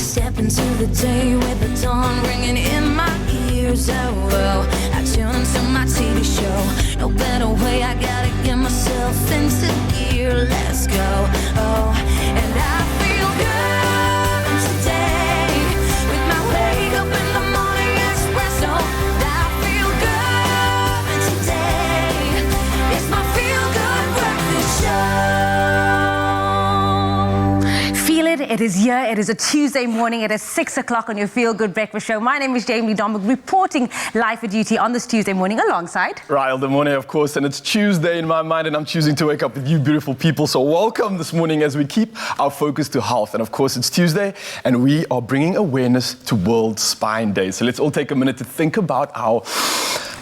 step into the day with the dawn ringing in my ears. Oh, I tune into my TV show. No better way, I gotta get myself into gear. Let's go. Oh, and I feel good today with my wake up in the morning espresso. I feel good today. It's my feel good breakfast show. Feel it. It is here. It is a Tuesday morning. It is 6 o'clock on your Feel Good Breakfast Show. My name is Jamie Dombeck, reporting live for duty on this Tuesday morning alongside Ryle de Mornay, of course, and it's Tuesday in my mind, and I'm choosing to wake up with you beautiful people. So welcome this morning as we keep our focus to health. And of course, it's Tuesday, and we are bringing awareness to World Spine Day. So let's all take a minute to think about our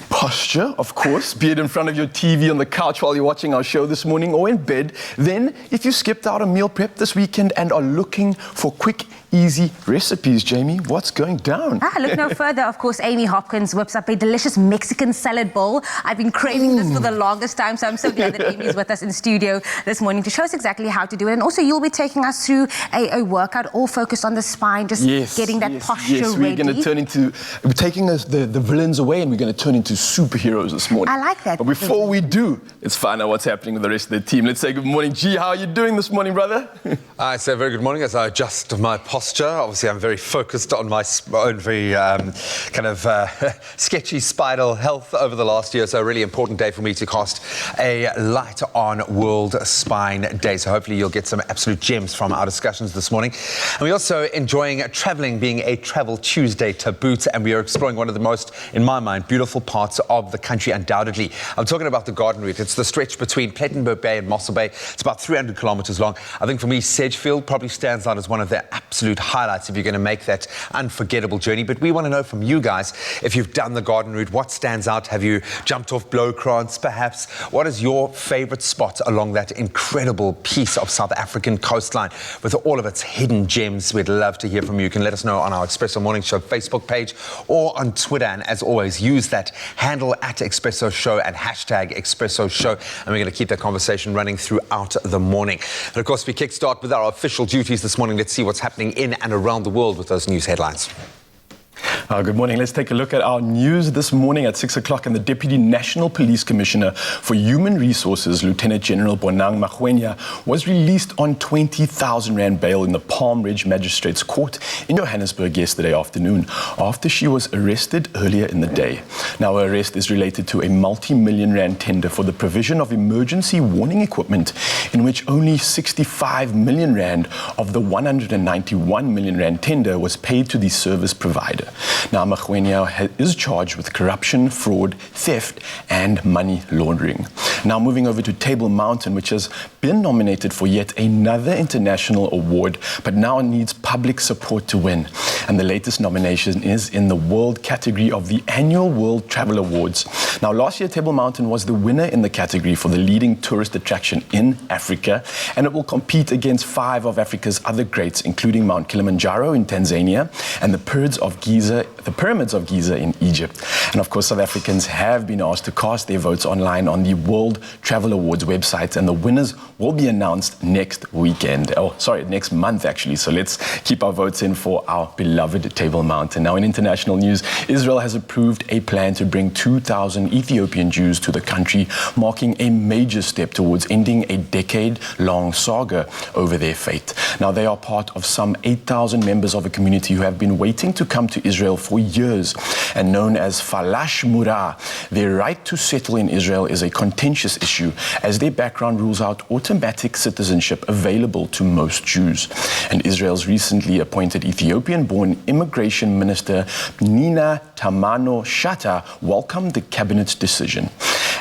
posture, of course, be it in front of your TV, on the couch while you're watching our show this morning, or in bed. Then, if you skipped out a meal prep this weekend and are looking for quick, easy recipes, Jamie, what's going down? Look no further. Of course, Amy Hopkins whips up a delicious Mexican salad bowl. I've been craving this for the longest time, so I'm so glad that Amy is with us in studio this morning to show us exactly how to do it. And also, you'll be taking us through a workout all focused on the spine, just getting that posture ready. Yes, we're going to turn into, we're taking the villains away, and we're going to turn into superheroes this morning. I like that. But before we do, let's find out what's happening with the rest of the team. Let's say good morning. G, how are you doing this morning, brother? I say very good morning as I adjust my posture. Obviously, I'm very focused on my own very sketchy spinal health over the last year. So a really important day for me to cast a light on World Spine Day. So hopefully you'll get some absolute gems from our discussions this morning. And we're also enjoying traveling, being a Travel Tuesday to boot. And we are exploring one of the most, in my mind, beautiful parts of the country, undoubtedly. I'm talking about the Garden Route. It's the stretch between Plettenberg Bay and Mossel Bay. It's about 300 kilometers long. I think for me, Sedgefield probably stands out as one of the absolute highlights if you're going to make that unforgettable journey. But we want to know from you guys, if you've done the Garden Route, what stands out? Have you jumped off Blowkrans, perhaps? What is your favorite spot along that incredible piece of South African coastline with all of its hidden gems? We'd love to hear from you. You can let us know on our Expresso Morning Show Facebook page or on Twitter. And as always, use that handle at Expresso Show and hashtag Expresso Show. And we're going to keep that conversation running throughout the morning. And of course, we kickstart with our official duties this morning. Let's see what's happening in and around the world with those news headlines. Good morning. Let's take a look at our news this morning at 6 o'clock. And the Deputy National Police Commissioner for Human Resources, Lieutenant General Bonang Magwenya, was released on 20,000 Rand bail in the Palm Ridge Magistrates Court in Johannesburg yesterday afternoon, after she was arrested earlier in the day. Now, her arrest is related to a multi-million Rand tender for the provision of emergency warning equipment, in which only 65 million Rand of the 191 million Rand tender was paid to the service provider. Now, Magwenya is charged with corruption, fraud, theft, and money laundering. Now, moving over to Table Mountain, which has been nominated for yet another international award, but now needs public support to win. And the latest nomination is in the world category of the annual World Travel Awards. Now, last year, Table Mountain was the winner in the category for the leading tourist attraction in Africa, and it will compete against 5 of Africa's other greats, including Mount Kilimanjaro in Tanzania and the Pyramids of Giza in Egypt. And of course, South Africans have been asked to cast their votes online on the World Travel Awards website, and the winners will be announced next month actually. So let's keep our votes in for our beloved Table Mountain. Now, in international news, Israel has approved a plan to bring 2,000 Ethiopian Jews to the country, marking a major step towards ending a decade-long saga over their fate. Now, they are part of some 8,000 members of a community who have been waiting to come to Israel for years, and known as Falash Murah. Their right to settle in Israel is a contentious issue, as their background rules out automatic citizenship available to most Jews. And Israel's recently appointed Ethiopian-born Immigration Minister Nina Tamano Shatta welcomed the cabinet's decision.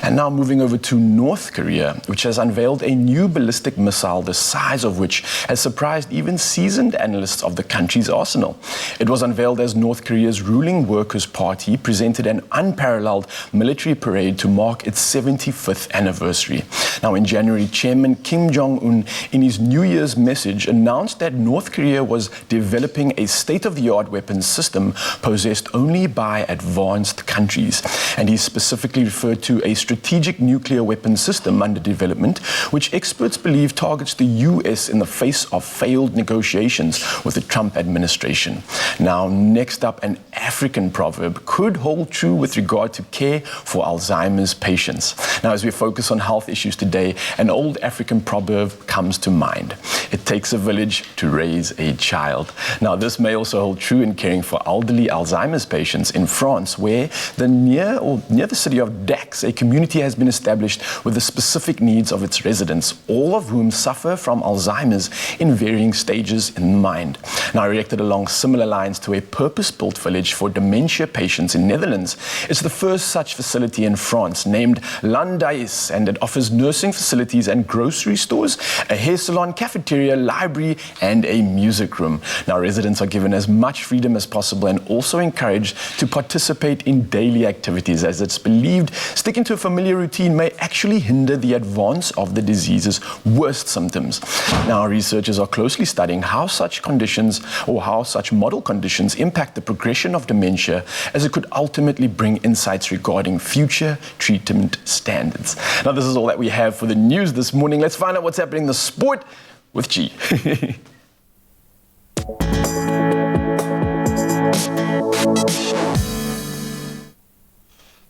And now moving over to North Korea, which has unveiled a new ballistic missile, the size of which has surprised even seasoned analysts of the country's arsenal. It was unveiled as North Korea's ruling Workers' Party presented an unparalleled military parade to mark its 75th anniversary. Now, in January, Chairman Kim Jong-un, in his New Year's message, announced that North Korea was developing a state-of-the-art weapons system possessed only by advanced countries. And he specifically referred to a strategic nuclear weapons system under development, which experts believe targets the US in the face of failed negotiations with the Trump administration. Now, next up, an African proverb could hold true with regard to care for Alzheimer's patients. Now, as we focus on health issues today, an old African proverb comes to mind. It takes a village to raise a child. Now, this may also hold true in caring for elderly Alzheimer's patients in France, where near the city of Dax, a community has been established with the specific needs of its residents, all of whom suffer from Alzheimer's in varying stages in mind. Now, erected along similar lines to a purpose-built village for dementia patients in Netherlands, it's the first such facility in France, named Landais, and it offers nursing facilities and grocery stores, a hair salon, cafeteria, library, and a music room. Now, residents are given as much freedom as possible and also encouraged to participate in daily activities, as it's believed sticking to a familiar routine may actually hinder the advance of the disease's worst symptoms. Now, researchers are closely studying how such conditions or how such model conditions impact the progression of dementia, as it could ultimately bring insights regarding future treatment standards. Now, this is all that we have for the news this morning. Let's find out what's happening in the sport with G.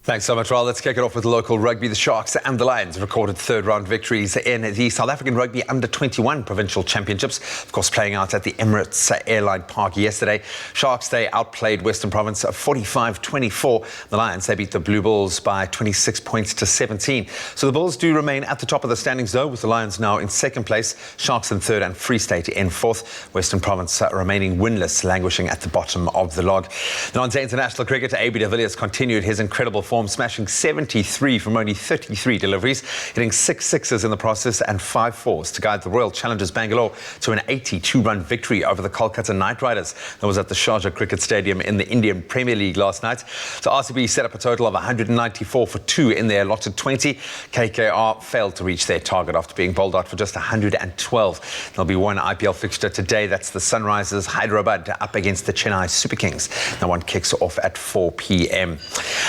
Thanks so much, Raul. Let's kick it off with local rugby. The Sharks and the Lions recorded third-round victories in the South African Rugby Under-21 Provincial Championships, of course playing out at the Emirates Airline Park yesterday. Sharks, they outplayed Western Province 45-24. The Lions, they beat the Blue Bulls by 26 points to 17. So the Bulls do remain at the top of the standings, though, with the Lions now in second place, Sharks in third and Free State in fourth. Western Province remaining winless, languishing at the bottom of the log. Then on to international cricket, AB de Villiers continued his incredible form, smashing 73 from only 33 deliveries, hitting 6 sixes in the process and 5 fours to guide the Royal Challengers Bangalore to an 82-run victory over the Kolkata Knight Riders. That was at the Sharjah Cricket Stadium in the Indian Premier League last night. So RCB set up a total of 194 for 2 in their allotted 20. KKR failed to reach their target after being bowled out for just 112. There'll be one IPL fixture today. That's the Sunrisers Hyderabad up against the Chennai Super Kings. That one kicks off at 4 p.m.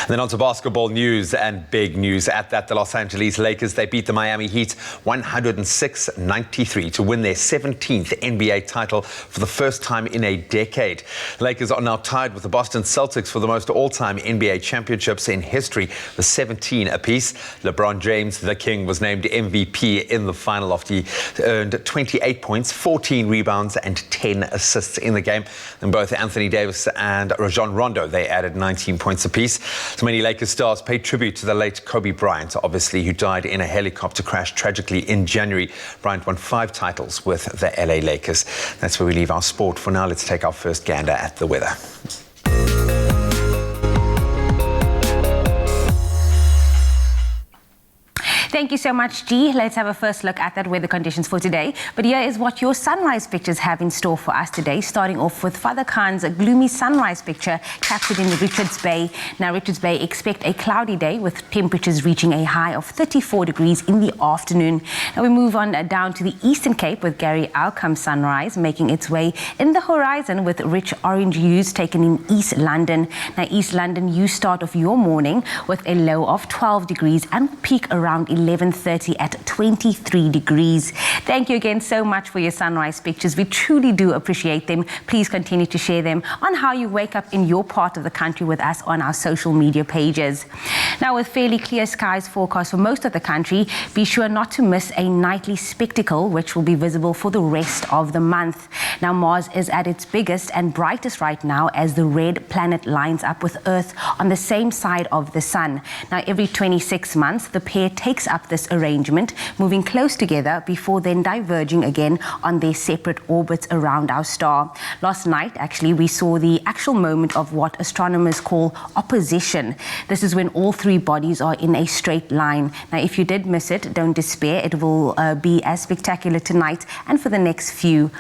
And then on to basketball news, and big news at that. The Los Angeles Lakers, they beat the Miami Heat 106-93 to win their 17th NBA title for the first time in a decade. The Lakers are now tied with the Boston Celtics for the most all-time NBA championships in history, with 17 apiece. LeBron James, the King, was named MVP in the final after he earned 28 points, 14 rebounds and 10 assists in the game. And both Anthony Davis and Rajon Rondo, they added 19 points apiece. So many Lakers stars paid tribute to the late Kobe Bryant, obviously, who died in a helicopter crash tragically in January. Bryant won 5 titles with the LA Lakers. That's where we leave our sport for now. Let's take our first gander at the weather. Thank you so much, G. Let's have a first look at that weather conditions for today. But here is what your sunrise pictures have in store for us today, starting off with Father Khan's gloomy sunrise picture captured in Richards Bay. Now, Richards Bay expect a cloudy day with temperatures reaching a high of 34 degrees in the afternoon. Now, we move on down to the Eastern Cape with Gary Outcome sunrise making its way in the horizon with rich orange hues taken in East London. Now, East London, you start off your morning with a low of 12 degrees and peak around 11:30 at 23 degrees. Thank you again so much for your sunrise pictures. We truly do appreciate them. Please continue to share them on how you wake up in your part of the country with us on our social media pages. Now, with fairly clear skies forecast for most of the country, be sure not to miss a nightly spectacle which will be visible for the rest of the month. Now, Mars is at its biggest and brightest right now as the red planet lines up with Earth on the same side of the sun. Now, every 26 months, the pair takes up this arrangement, moving close together before then diverging again on their separate orbits around our star. Last night, actually, we saw the actual moment of what astronomers call opposition. This is when all three bodies are in a straight line. Now, if you did miss it, don't despair. It will be as spectacular tonight and for the next few.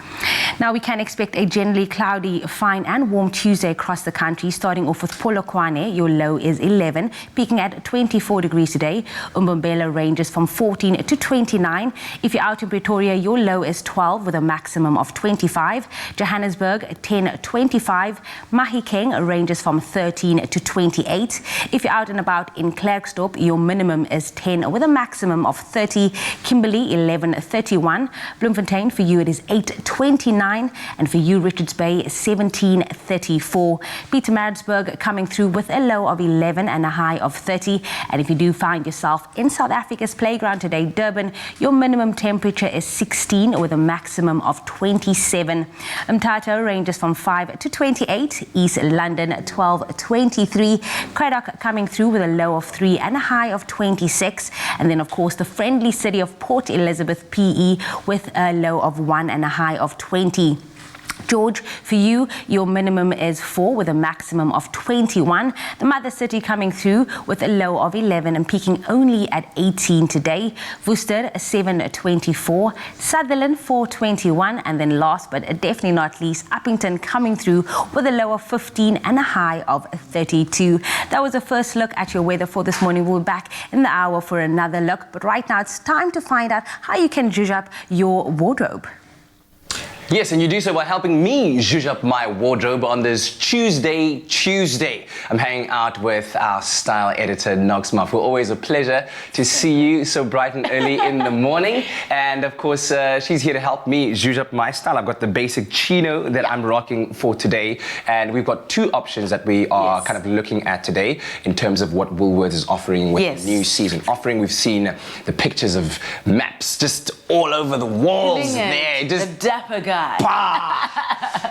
Now, we can expect a generally cloudy, fine and warm Tuesday across the country, starting off with Polokwane. Your low is 11, peaking at 24 degrees today. Umbombela rain ranges from 14 to 29. If you're out in Pretoria, your low is 12 with a maximum of 25. Johannesburg, 10, 25. Mahikeng ranges from 13 to 28. If you're out and about in Klerksdorp, your minimum is 10 with a maximum of 30. Kimberley, 11, 31. Bloemfontein, for you it is 8, 29. And for you, Richards Bay, 17, 34. Pietermaritzburg coming through with a low of 11 and a high of 30. And if you do find yourself in South Africa's playground today, Durban, your minimum temperature is 16 with a maximum of 27. Umtata ranges from 5 to 28. East London, 12, 23. Cradock coming through with a low of 3 and a high of 26. And then, of course, the friendly city of Port Elizabeth, PE, with a low of 1 and a high of 20. George, for you, your minimum is 4 with a maximum of 21. The mother city coming through with a low of 11 and peaking only at 18 today. Worcester, 724. Sutherland, 421. And then last but definitely not least, Uppington coming through with a low of 15 and a high of 32. That was the first look at your weather for this morning. We'll be back in the hour for another look. But right now, it's time to find out how you can zhuzh up your wardrobe. Yes, and you do so by helping me zhuzh up my wardrobe on this Tuesday. I'm hanging out with our style editor, Nox Muff. Well, always a pleasure to see you so bright and early in the morning. And of course, she's here to help me zhuzh up my style. I've got the basic chino that I'm rocking for today. And we've got two options that we are kind of looking at today in terms of what Woolworths is offering with the new season offering. We've seen the pictures of maps just all over the walls there. Just the dapper guy.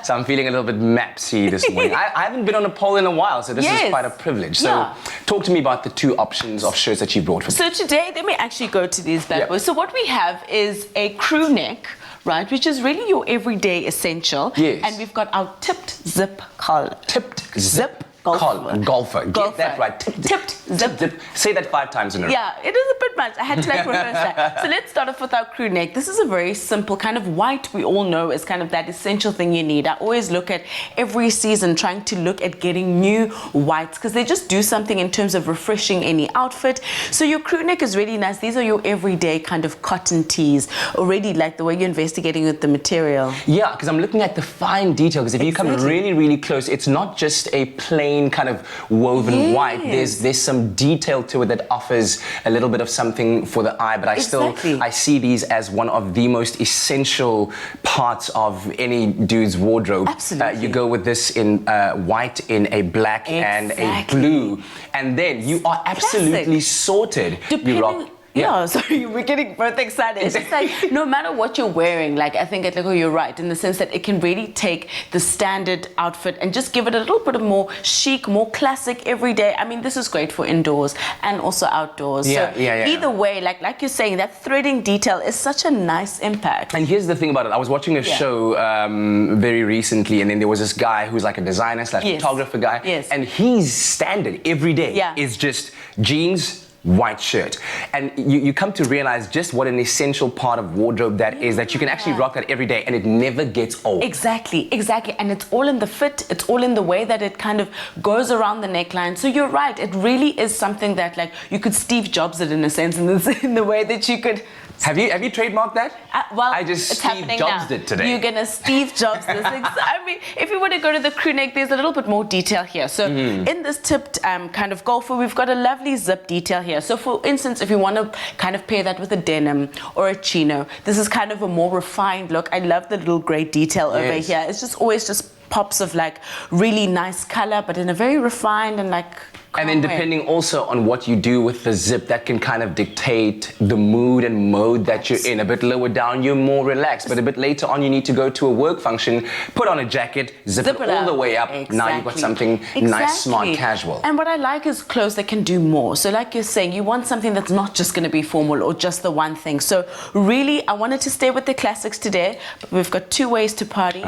So I'm feeling a little bit mapsy this morning. I haven't been on a pole in a while, so this is quite a privilege. So talk to me about the two options of shirts that you brought for me. So today, let me actually go to these bad boys. So what we have is a crew neck, right, which is really your everyday essential. Yes. And we've got our tipped zip collar. Tipped zip golfer. Get that right. Tipped zip. Say that 5 times in a row. Yeah, it is a bit much. I had to rehearse that. So let's start off with our crew neck. This is a very simple kind of white. We all know is kind of that essential thing you need. I always look at every season trying to look at getting new whites because they just do something in terms of refreshing any outfit. So your crew neck is really nice. These are your everyday kind of cotton tees. Already like the way you're investigating with the material. Yeah, because I'm looking at the fine detail because if you come really, really close, it's not just a plain kind of woven white. There's some detail to it that offers a little bit of something for the eye, but I see these as one of the most essential parts of any dude's wardrobe. Absolutely. You go with this in white, in a black and a blue, and then you are absolutely sorted. You rock. Yeah, sorry, we're getting both excited. It's just like, no matter what you're wearing, like, I think, you're right, in the sense that it can really take the standard outfit and just give it a little bit of more chic, more classic, everyday. I mean, this is great for indoors and also outdoors. Either way, like you're saying, that threading detail is such a nice impact. And here's the thing about it. I was watching a show very recently, and then there was this guy who's like a designer / photographer guy, and his standard every day is just jeans, white shirt, and you come to realize just what an essential part of wardrobe that is, that you can actually rock that every day and it never gets old. Exactly, and it's all in the fit, it's all in the way that it kind of goes around the neckline. So you're right, it really is something that, like, you could Steve Jobs it in a sense, in the way that you could. Have you trademarked that? Well, I just it's Steve Jobs it today. You're gonna Steve Jobs this. I mean, if you want to go to the crew neck, there's a little bit more detail here. So in this tipped kind of golfer, we've got a lovely zip detail here. So for instance, if you want to kind of pair that with a denim or a chino, this is kind of a more refined look. I love the little grey detail over here. It's just always just pops of like really nice color, but in a very refined and like. And then depending also on what you do with the zip, that can kind of dictate the mood and mode that you're in. A bit lower down, you're more relaxed, but a bit later on, you need to go to a work function, put on a jacket, zip it all the way up. Now you've got something nice, smart, casual. And what I like is clothes that can do more. So like you're saying, you want something that's not just going to be formal or just the one thing. So really, I wanted to stay with the classics today, but we've got 2 ways to party.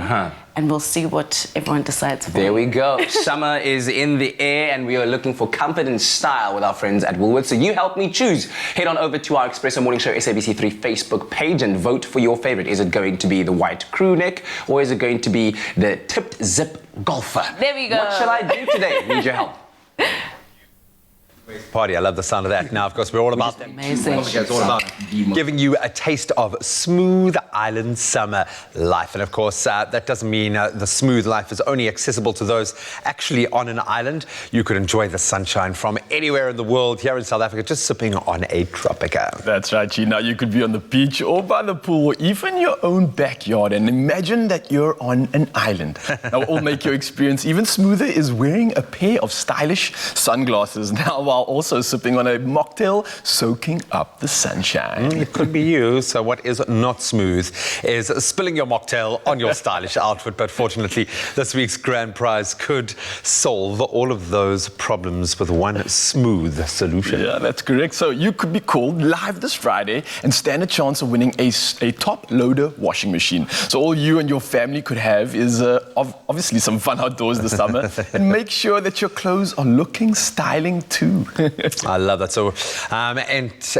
And we'll see what everyone decides for. There we go. Summer is in the air and we are looking for comfort and style with our friends at Woolworths. So you help me choose. Head on over to our Expresso Morning Show SABC3 Facebook page and vote for your favorite. Is it going to be the white crew neck or is it going to be the tipped zip golfer? There we go. What shall I do today? Need your help. Party, I love the sound of that. Now, of course, we're all about Amazing. It's all about giving you a taste of smooth island summer life. And of course, that doesn't mean the smooth life is only accessible to those actually on an island. You could enjoy the sunshine from anywhere in the world here in South Africa, just sipping on a Tropica. That's right, Chi. Now you could be on the beach or by the pool or even your own backyard and imagine that you're on an island. Now, what will make your experience even smoother is wearing a pair of stylish sunglasses now while also sipping on a mocktail soaking up the sunshine. It could be you. So what is not smooth is spilling your mocktail on your stylish outfit. But fortunately, this week's grand prize could solve all of those problems with one smooth solution. Yeah, that's correct. So you could be called live this Friday and stand a chance of winning a top loader washing machine. So all you and your family could have is obviously some fun outdoors this summer and make sure that your clothes are looking styling too. I love that. So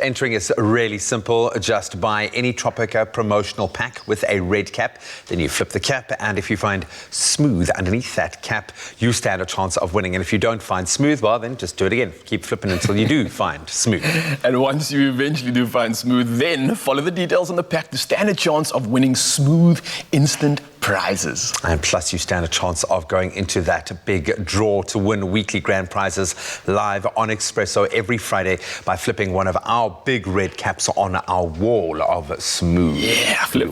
entering is really simple. Just buy any Tropica promotional pack with a red cap. Then you flip the cap, and if you find smooth underneath that cap, you stand a chance of winning. And if you don't find smooth, well, then just do it again. Keep flipping until you do find smooth. And once you eventually do find smooth, then follow the details on the pack to stand a chance of winning smooth instant prizes. And plus, you stand a chance of going into that big draw to win weekly grand prizes live on Expresso every Friday by flipping one of our big red caps on our wall of smooth. Yeah, flip.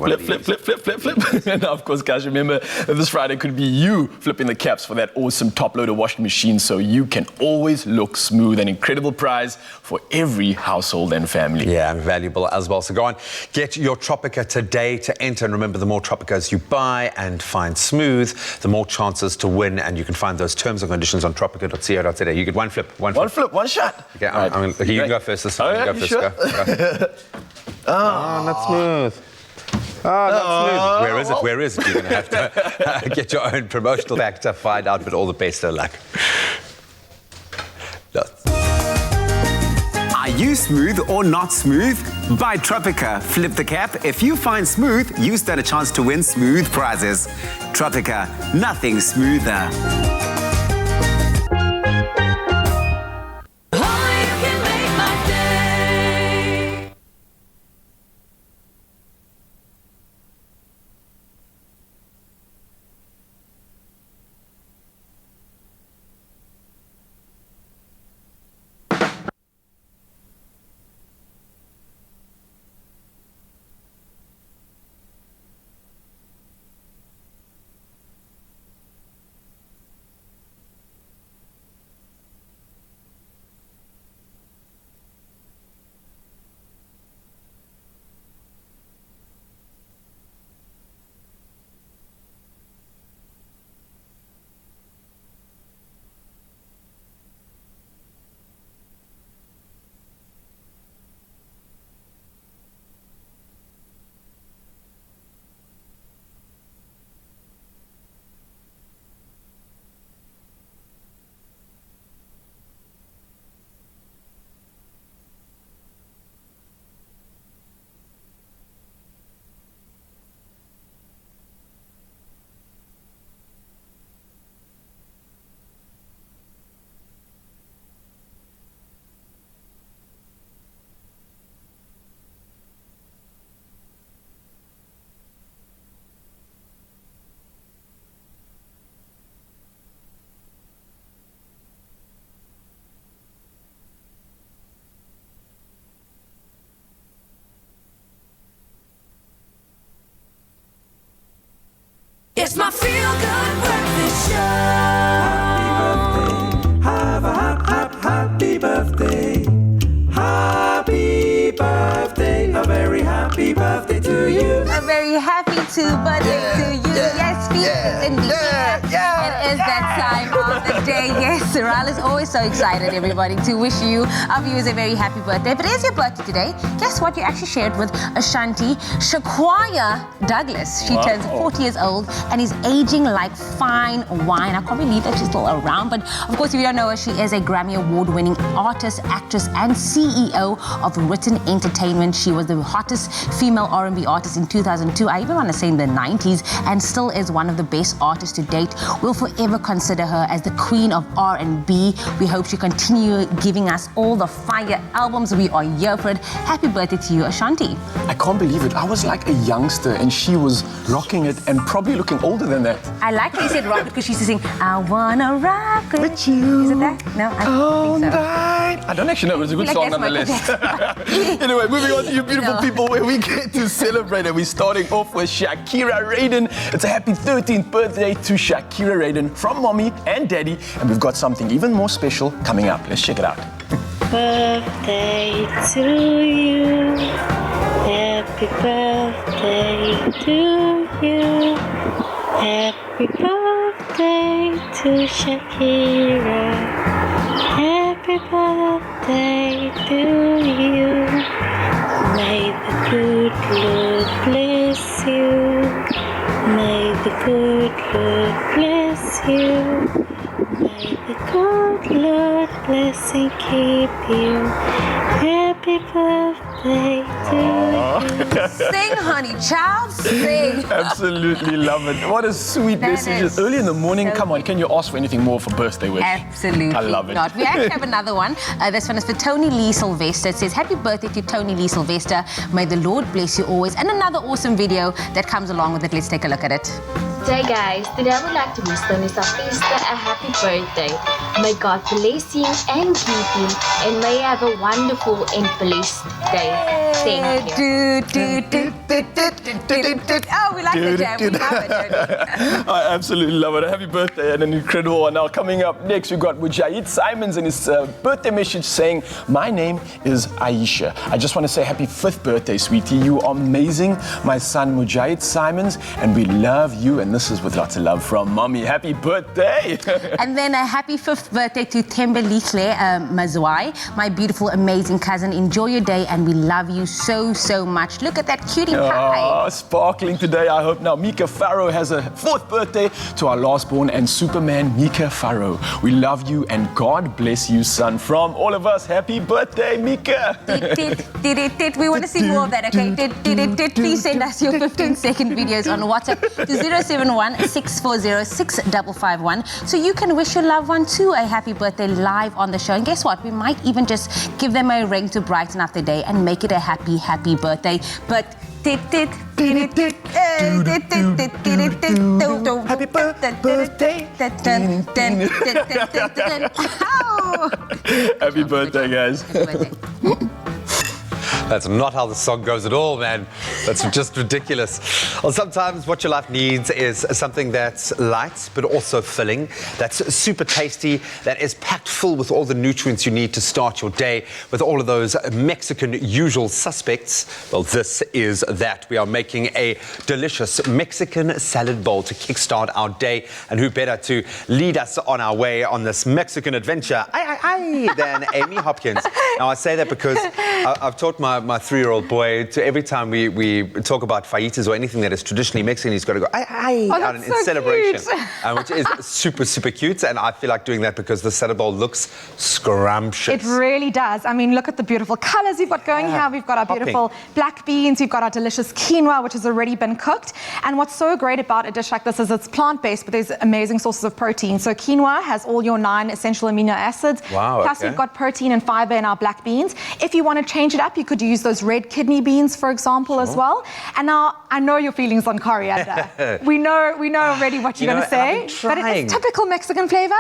And of course, guys, remember that this Friday could be you flipping the caps for that awesome top loader washing machine so you can always look smooth. An incredible prize for every household and family. Yeah, and valuable as well. So go on, get your Tropica today to enter. And remember, the more Tropicas you buy and find smooth, the more chances to win. And you can find those terms and conditions on tropica.co.za. You get one flip, one shot. Okay, right. You can go first this time. Oh, yeah, go first. sure? Go. Oh, not smooth. Oh, not smooth. Where is it? You're going to have to get your own promotional pack to find out, but all the best of luck. Are you smooth or not smooth? Buy Tropica. Flip the cap. If you find smooth, you stand a chance to win smooth prizes. Tropica, nothing smoother. It's my feel-good breakfast show. Happy birthday. Happy birthday. A very happy birthday to you. A very happy birthday to you. Yes, Pete, indeed. It is that time of the day. Yes, Ral is always so excited, everybody, to wish you, our viewers, a very happy birthday. But it is your birthday today. Guess what? You actually shared with Ashanti Shaquaya Douglas. She turns 40 years old and is aging like fine wine. I can't believe that she's still around. But of course, if you don't know her, she is a Grammy Award-winning artist, actress, and CEO of Written Entertainment. She was the hottest female R&B artist in 2002. I even want to say in the 90s, and still is one of the best artists to date. We'll forever consider her as the queen of R&B. We hope she continue giving us all the fire albums. We are here for it. Happy birthday to you, Ashanti. I can't believe it. I was like a youngster and she was rocking it and probably looking older than that. I like how you said rock it because she used to sing, I wanna rock it. With you. Is it that? No, I don't think so. I don't actually know, but it's a good Like song that's Michael nonetheless. Anyway, moving on to you beautiful people where we get to celebrate, and we're starting off with Shakira Raiden. It's a happy 13th birthday to Shakira Raiden from Mommy and Daddy, and we've got something even more special coming up. Let's check it out. Birthday to you. Happy birthday to you. Happy birthday to Shakira. Happy birthday to you. May the good Lord bless you. May the good Lord bless you. May the good Lord bless and keep you. Happy birthday to you. Sing, honey, child, sing. Absolutely love it. What a sweet That message. is Early in the morning, so come on, can you ask for anything more for birthday wish? Absolutely I love it. not. We actually have another one. This one is for Tony Lee Sylvester. It says, happy birthday to Tony Lee Sylvester. May the Lord bless you always. And another awesome video that comes along with it. Let's take a look at it. Hey guys, today I would like to wish Tony Sylvester a happy birthday. May God bless him and keep him, and may you have a wonderful and blessed day. Thank you. Oh, we like the jam. We love it, Tony. I absolutely love it. Happy birthday and an incredible one. Now, coming up next, we've got Mujahid Simons and his birthday message saying, my name is Aisha. I just want to say happy 5th birthday, sweetie. You are amazing, my son Mujahid Simons, and we love you. And this is with lots of love from Mommy. Happy birthday. And then a happy 5th birthday to Thembelihle Mazwai, my beautiful, amazing cousin. Enjoy your day, and we love you so, so much. Look at that cutie pie. Oh, sparkling today, I hope. Now, Mika Farrow has a 4th birthday to our last born and Superman, Mika Farrow. We love you and God bless you, son. From all of us, happy birthday, Mika. We want to see more of that, okay? Please send us your 15-second videos on WhatsApp to 071-640-6551 so you can wish your loved one too a happy birthday live on the show. And guess what? We might even just give them a ring to brighten up the day and make it a happy, happy birthday. But happy birthday. Happy birthday, guys. That's not how the song goes at all, man. That's just ridiculous. Well, sometimes what your life needs is something that's light, but also filling, that's super tasty, that is packed full with all the nutrients you need to start your day with all of those Mexican usual suspects. Well, this is that. We are making a delicious Mexican salad bowl to kickstart our day. And who better to lead us on our way on this Mexican adventure than Amy Hopkins. Now, I say that because I've taught my 3-year-old boy to every time we talk about fajitas or anything that is traditionally Mexican, he's got to go, out in celebration, which is super, super cute. And I feel like doing that because the salad bowl looks scrumptious. It really does. I mean, look at the beautiful colors we've got going here. We've got our beautiful black beans. We've got our delicious quinoa, which has already been cooked. And what's so great about a dish like this is it's plant-based, but there's amazing sources of protein. So quinoa has all your 9 essential amino acids. Wow, Plus we've got protein and fiber in our black beans. If you want to change it up, you could use those red kidney beans, for example, as well. And now I know your feelings on coriander. we know already what you're going to say, but it is typical Mexican flavor.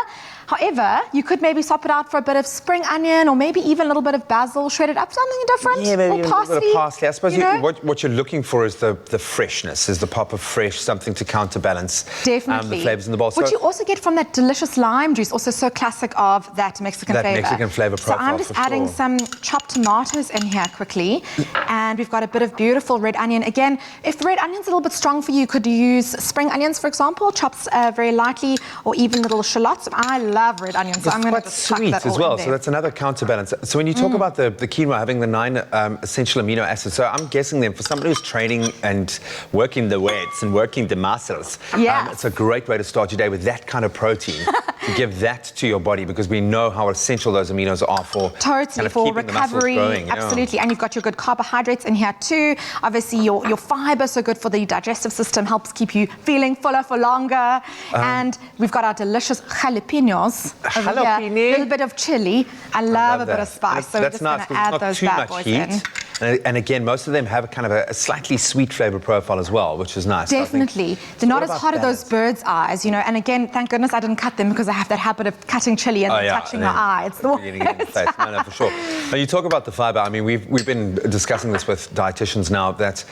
However, you could maybe swap it out for a bit of spring onion or maybe even a little bit of basil, shredded up, something different. Yeah, maybe or parsley, a bit of parsley. I suppose you know? what you're looking for is the freshness, is the pop of fresh, something to counterbalance Definitely. the flavors in the bowl. What you also get from that delicious lime juice, also so classic of that Mexican flavor. Mexican flavor profile. So I'm just adding some chopped tomatoes in here quickly. And we've got a bit of beautiful red onion. Again, if the red onion's a little bit strong for you, you could use spring onions, for example, chopped very lightly, or even little shallots. I love red onions, so I'm going to quite just chuck sweet that as all well, in so there. that's another counterbalance. So when you talk about the quinoa having the 9 essential amino acids, so I'm guessing then for somebody who's training and working the weights and working the muscles, Yes. it's a great way to start your day with that kind of protein. to give that to your body, because we know how essential those aminos are for kind of for keeping the muscles recovery. growing. Absolutely. And you've got your good carbohydrates in here too. Obviously, your fiber, so good for the digestive system, helps keep you feeling fuller for longer. And we've got our delicious jalapenos. over here. A little bit of chili. I love a bit of spice. So we're just going to add those bad boys in. And again, most of them have a kind of a slightly sweet flavor profile as well, which is nice. Definitely. They're not as hot as those bird's eyes, you know. And again, thank goodness I didn't cut them, because I have that habit of cutting chili and touching my eye. It's the getting it in the face. No, for sure. Now, you talk about the fiber. I mean, we've been discussing this with dietitians now, that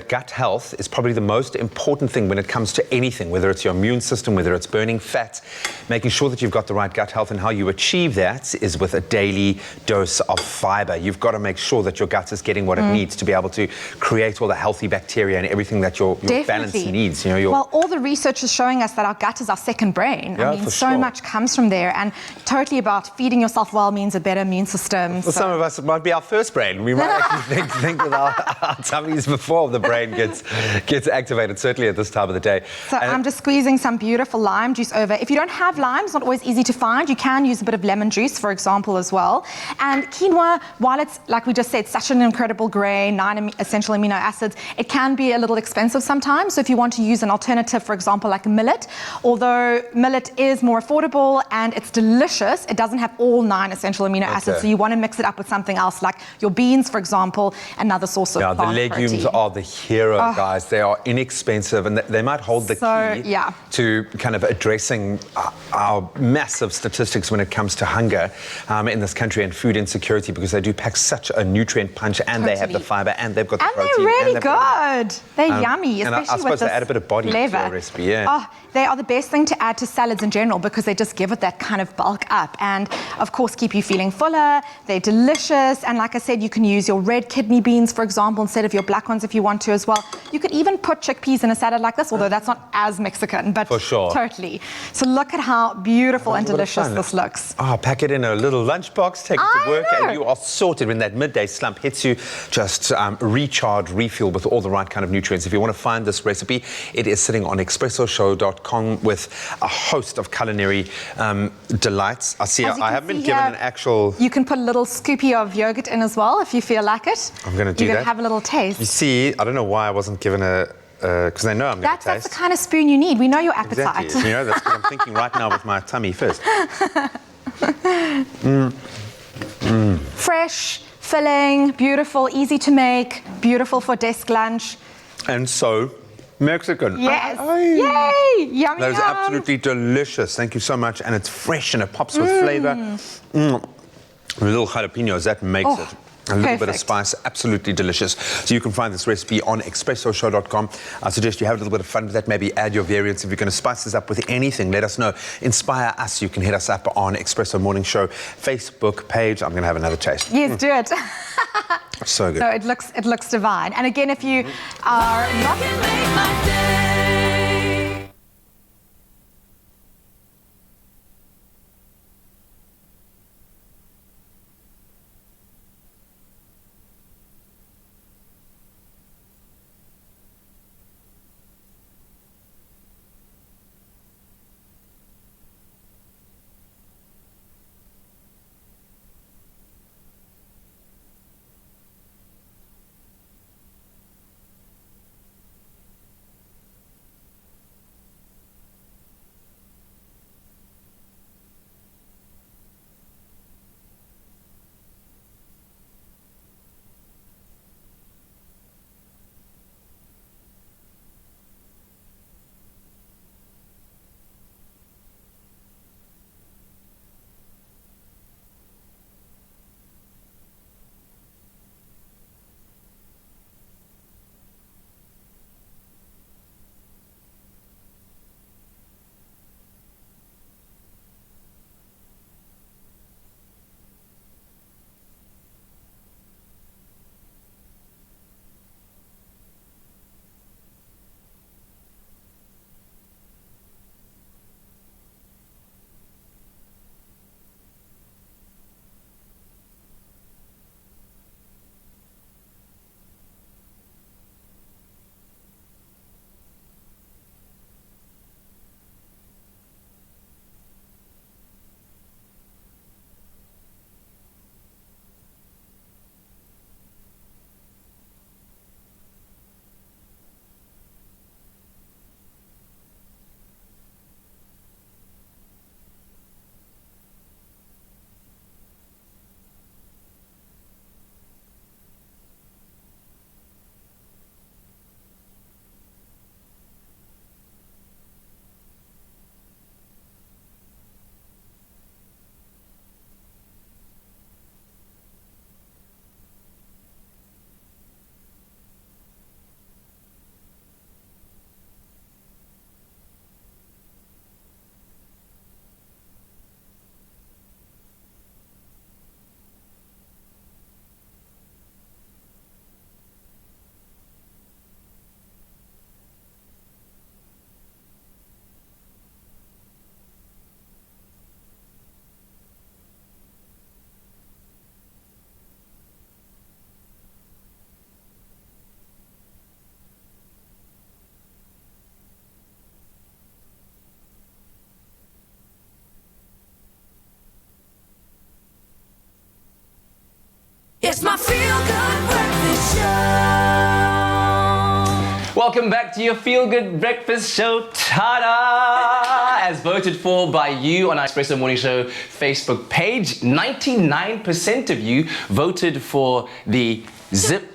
gut health is probably the most important thing when it comes to anything, whether it's your immune system, whether it's burning fat, making sure that you've got the right gut health. And how you achieve that is with a daily dose of fiber. You've got to make sure that your gut is getting what it needs to be able to create all the healthy bacteria and everything that your balance needs. You know, well, all the research is showing us that our gut is our second brain. I mean, so much comes from there, and totally about feeding yourself well means a better immune system. For some of us, it might be our first brain. We might actually think with our tummies before the brain gets activated, certainly at this time of the day. So I'm just squeezing some beautiful lime juice over. If you don't have lime, it's not always easy to find. You can use a bit of lemon juice, for example, as well. And quinoa, while it's, like we just said, such an incredible grain, 9 essential amino acids, it can be a little expensive sometimes. So if you want to use an alternative, for example, like millet, although millet is more affordable and it's delicious, it doesn't have all 9 essential amino acids. So you want to mix it up with something else, like your beans, for example, another source of plant the legumes protein. are the hero, guys. They are inexpensive, and they might hold the key to kind of addressing our massive statistics when it comes to hunger in this country and food insecurity, because they do pack such a nutrient punch, and they have the fiber, and they've got the protein. And they're really good. They're yummy, and especially I suppose with this they add a bit of body to the recipe. They are the best thing to add to salads in general, because they just give it that kind of bulk up and, of course, keep you feeling fuller. They're delicious. And like I said, you can use your red kidney beans, for example, instead of your black ones if you want to as well. You could even put chickpeas in a salad like this, although that's not as Mexican, but for sure. Totally. So look at how beautiful and delicious this looks. Pack it in a little lunchbox, take it to work, and you are sorted. When that midday slump hits you, just recharge, refuel with all the right kind of nutrients. If you want to find this recipe, it is sitting on expressoshow.com with a host of culinary delights. I see. I haven't been given an actual. You can put a little scoopy of yogurt in as well if you feel like it. I'm going to do that. You're going to have a little taste. You see, I don't know why I wasn't given a. Because they know I'm going to taste. That's the kind of spoon you need. We know your appetite. Exactly. You know, that's because I'm thinking right now with my tummy first. Fresh, filling, beautiful, easy to make, beautiful for desk lunch. And so Mexican. Yes. Yay! Yummy. That is absolutely delicious. Thank you so much. And it's fresh and it pops with flavor. A little jalapenos, that makes it. A little bit of spice, absolutely delicious. So you can find this recipe on expressoshow.com. I suggest you have a little bit of fun with that. Maybe add your variants. If you're going to spice this up with anything, let us know. Inspire us. You can hit us up on Expresso Morning Show Facebook page. I'm going to have another taste. Yes, do it. So good. No, it looks divine. And again, if you are not... Welcome back to your Feel Good Breakfast Show. Ta-da! As voted for by you on our Expresso Morning Show Facebook page, 99% of you voted for the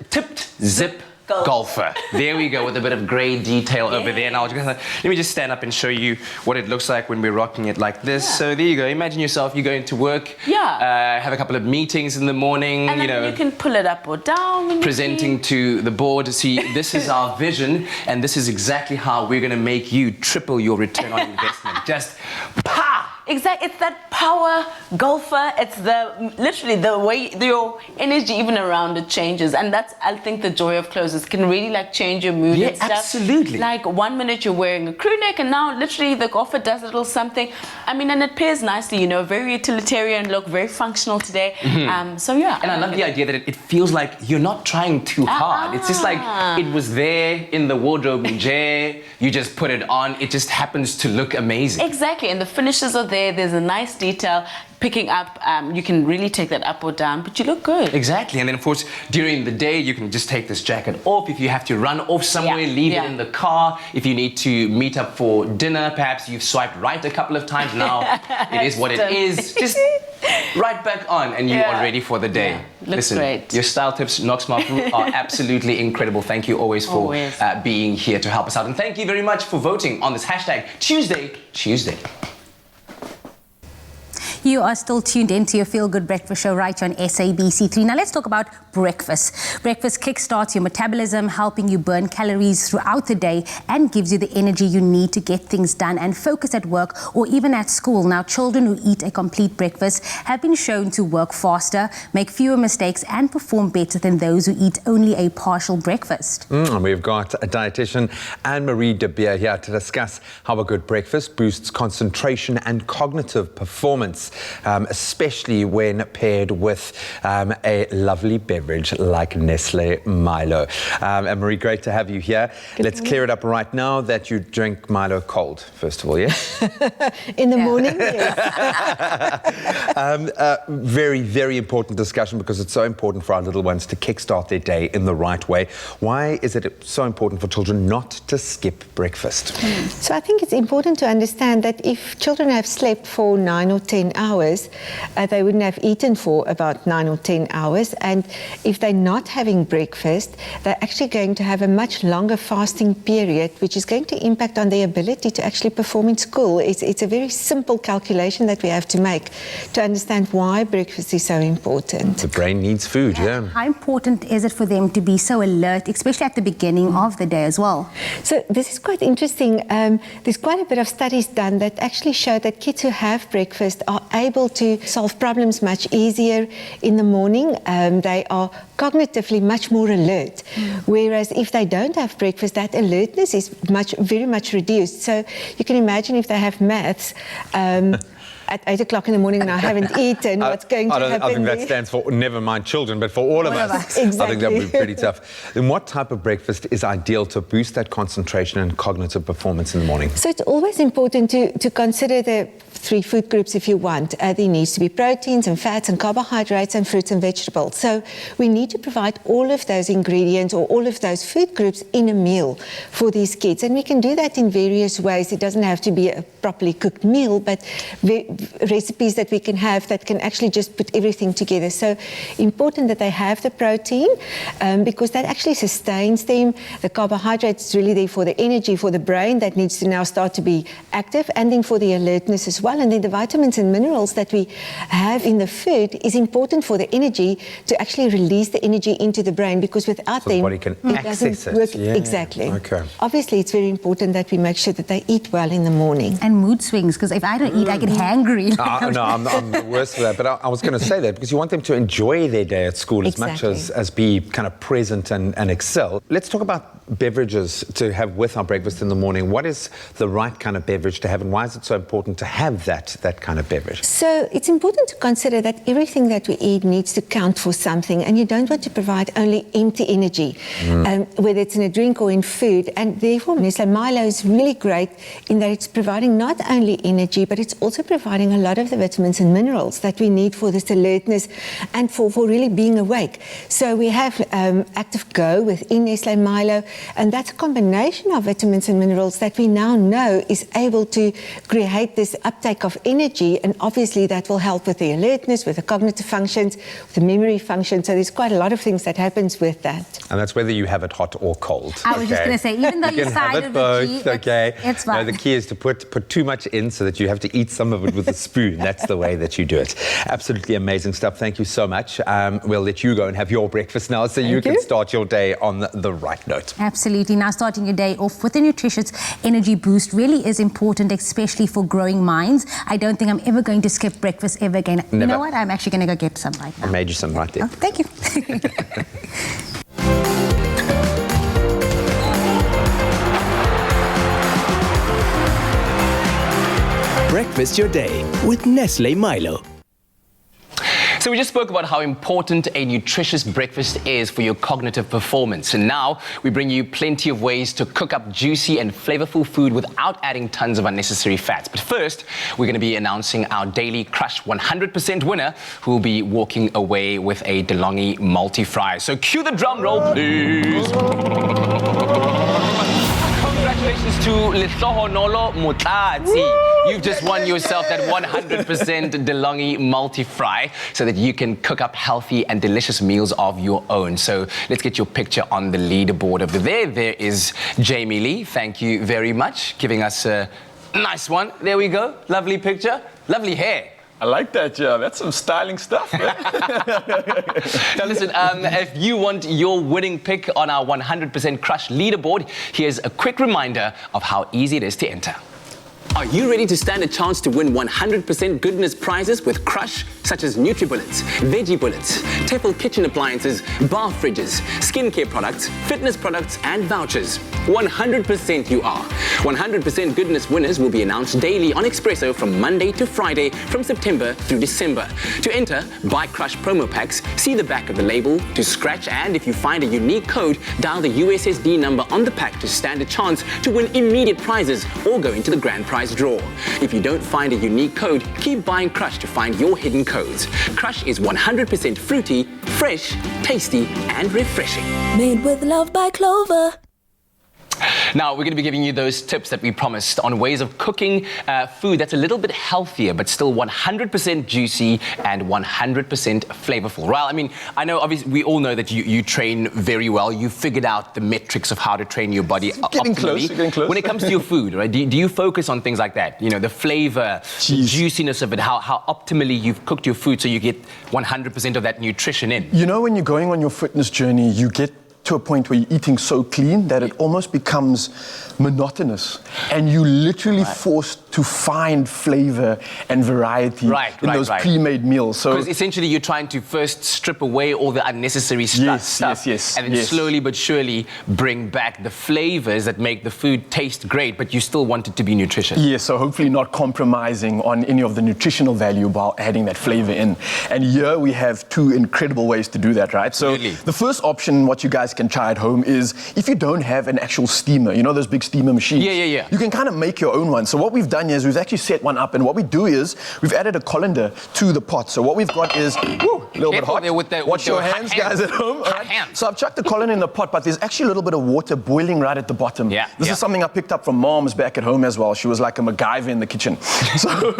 tipped zip golfer. There we go, with a bit of grey detail over there. Now, let me just stand up and show you what it looks like when we're rocking it like this. So there you go. Imagine yourself, you go into work, have a couple of meetings in the morning, and then you can pull it up or down. When presenting to the board to see, this is our vision, and this is exactly how we're going to make you triple your return on investment. Just pa! Exactly, it's that power golfer. It's literally the way your energy even around it changes, and that's, I think, the joy of clothes. Can really like change your mood and stuff. Absolutely. Like 1 minute you're wearing a crew neck, and now literally the golfer does a little something. I mean, and it pairs nicely. You know, very utilitarian look, very functional today. So yeah. And I love the idea that it feels like you're not trying too hard. It's just like it was there in the wardrobe, you just put it on. It just happens to look amazing. Exactly, and the finishes are there. There's a nice detail. Picking up, you can really take that up or down, but you look good. Exactly, and then of course, during the day, you can just take this jacket off. If you have to run off somewhere, leave it in the car. If you need to meet up for dinner, perhaps you've swiped right a couple of times now. It is what it is. Just right back on, and you are ready for the day. Looks great. Your style tips, Noxmark, are absolutely incredible. Thank you always for being here to help us out. And thank you very much for voting on this hashtag Tuesday. You are still tuned into your Feel Good Breakfast Show right on SABC3. Now let's talk about breakfast. Breakfast kickstarts your metabolism, helping you burn calories throughout the day and gives you the energy you need to get things done and focus at work or even at school. Now, children who eat a complete breakfast have been shown to work faster, make fewer mistakes and perform better than those who eat only a partial breakfast. We've got a dietitian, Anne-Marie de Beer, here to discuss how a good breakfast boosts concentration and cognitive performance. Especially when paired with a lovely beverage like Nestle Milo. Anne-Marie, great to have you here. Let's clear it up right now that you drink Milo cold, first of all, yes? In the morning, yes. Very, very important discussion because it's so important for our little ones to kickstart their day in the right way. Why is it so important for children not to skip breakfast? So I think it's important to understand that if children have slept for 9 or 10 hours, they wouldn't have eaten for about 9 or 10 hours. And if they're not having breakfast, they're actually going to have a much longer fasting period, which is going to impact on their ability to actually perform in school. It's a very simple calculation that we have to make to understand why breakfast is so important. The brain needs food, How important is it for them to be so alert, especially at the beginning of the day as well? So this is quite interesting. There's quite a bit of studies done that actually show that kids who have breakfast are able to solve problems much easier in the morning. They are cognitively much more alert. Whereas if they don't have breakfast, that alertness is very much reduced. So you can imagine if they have maths at 8 o'clock in the morning and I haven't eaten, what's going to happen? I think that stands for never mind children, but for all of us. Exactly. I think that would be pretty tough. Then what type of breakfast is ideal to boost that concentration and cognitive performance in the morning? So it's always important to consider the 3 food groups if you want. There needs to be proteins and fats and carbohydrates and fruits and vegetables. So we need to provide all of those ingredients or all of those food groups in a meal for these kids. And we can do that in various ways. It doesn't have to be a properly cooked meal, but recipes that we can have that can actually just put everything together. So important that they have the protein because that actually sustains them. The carbohydrates is really there for the energy for the brain that needs to now start to be active, and then for the alertness as well. And then the vitamins and minerals that we have in the food is important for the energy to actually release the energy into the brain, because without them, the body can access it. Work. Exactly. Okay. Obviously, it's very important that we make sure that they eat well in the morning. And mood swings, because if I don't eat, I get hangry. No, I'm the worst for that. But I was going to say that because you want them to enjoy their day at school as much as be kind of present and excel. Let's talk about beverages to have with our breakfast in the morning. What is the right kind of beverage to have, and why is it so important to have that kind of beverage? So it's important to consider that everything that we eat needs to count for something, and you don't want to provide only empty energy, whether it's in a drink or in food. And therefore, Nestlé Milo is really great in that it's providing not only energy, but it's also providing a lot of the vitamins and minerals that we need for this alertness and for really being awake. So we have Active Go within Nestlé Milo, and that's a combination of vitamins and minerals that we now know is able to create this uptake of energy, and obviously that will help with the alertness, with the cognitive functions, with the memory function. So there's quite a lot of things that happens with that. And that's whether you have it hot or cold. I was just going to say, even though you can have sided it with both, G, okay? it's fine. No, the key is to put too much in so that you have to eat some of it with a spoon. That's the way that you do it. Absolutely amazing stuff. Thank you so much. We'll let you go and have your breakfast now so you can start your day on the right note. Absolutely. Now, starting your day off with a nutritious energy boost really is important, especially for growing minds. I don't think I'm ever going to skip breakfast ever again. Never. You know what? I'm actually going to go get some right now. I made you some right there. Oh, thank you. Breakfast your day with Nestlé Milo. So we just spoke about how important a nutritious breakfast is for your cognitive performance. And now we bring you plenty of ways to cook up juicy and flavorful food without adding tons of unnecessary fats. But first, we're going to be announcing our Daily Crush 100% winner who will be walking away with a DeLonghi multi-fry. So cue the drum roll, please. Congratulations to Lehlohonolo Mutlatsi. You've just won yourself that 100% DeLonghi multi-fry so that you can cook up healthy and delicious meals of your own. So let's get your picture on the leaderboard over there. There is Jamie Lee. Thank you very much. Giving us a nice one. There we go. Lovely picture. Lovely hair. I like that, yeah. That's some styling stuff, man. Now listen, if you want your winning pick on our 100% Crush leaderboard, here's a quick reminder of how easy it is to enter. Are you ready to stand a chance to win 100% goodness prizes with Crush, such as NutriBullets, Veggie Bullets, Tefl kitchen appliances, bar fridges, skincare products, fitness products, and vouchers? 100% you are. 100% goodness winners will be announced daily on Expresso from Monday to Friday from September through December. To enter, buy Crush promo packs, see the back of the label to scratch, and if you find a unique code, dial the USSD number on the pack to stand a chance to win immediate prizes or go into the grand prize draw. If you don't find a unique code, keep buying Crush to find your hidden codes. Crush is 100% fruity, fresh, tasty, and refreshing. Made with love by Clover. Now, we're going to be giving you those tips that we promised on ways of cooking food that's a little bit healthier, but still 100% juicy and 100% flavorful. Well, I mean, I know, obviously, we all know that you train very well. You figured out the metrics of how to train your body Getting optimally. close. When it comes to your food, right, do you focus on things like that? You know, the flavor, the juiciness of it, how optimally you've cooked your food so you get 100% of that nutrition in? You know, when you're going on your fitness journey, you get to a point where you're eating so clean that it almost becomes monotonous, and you literally forced to find flavor and variety in those pre-made meals. So because essentially you're trying to first strip away all the unnecessary stuff, and then slowly but surely bring back the flavors that make the food taste great, but you still want it to be nutritious. Yes, so hopefully not compromising on any of the nutritional value while adding that flavor in. And here we have two incredible ways to do that, right? So the first option, what you guys can try at home, is if you don't have an actual steamer, you know those big steamer machines? Yeah. You can kind of make your own one. So what we've done here is we've actually set one up, and what we do is we've added a colander to the pot. So what we've got is, a little bit hot. Watch your hands, guys at home. All right? So I've chucked the colander in the pot, but there's actually a little bit of water boiling right at the bottom. This is something I picked up from Mom's back at home as well. She was like a MacGyver in the kitchen. So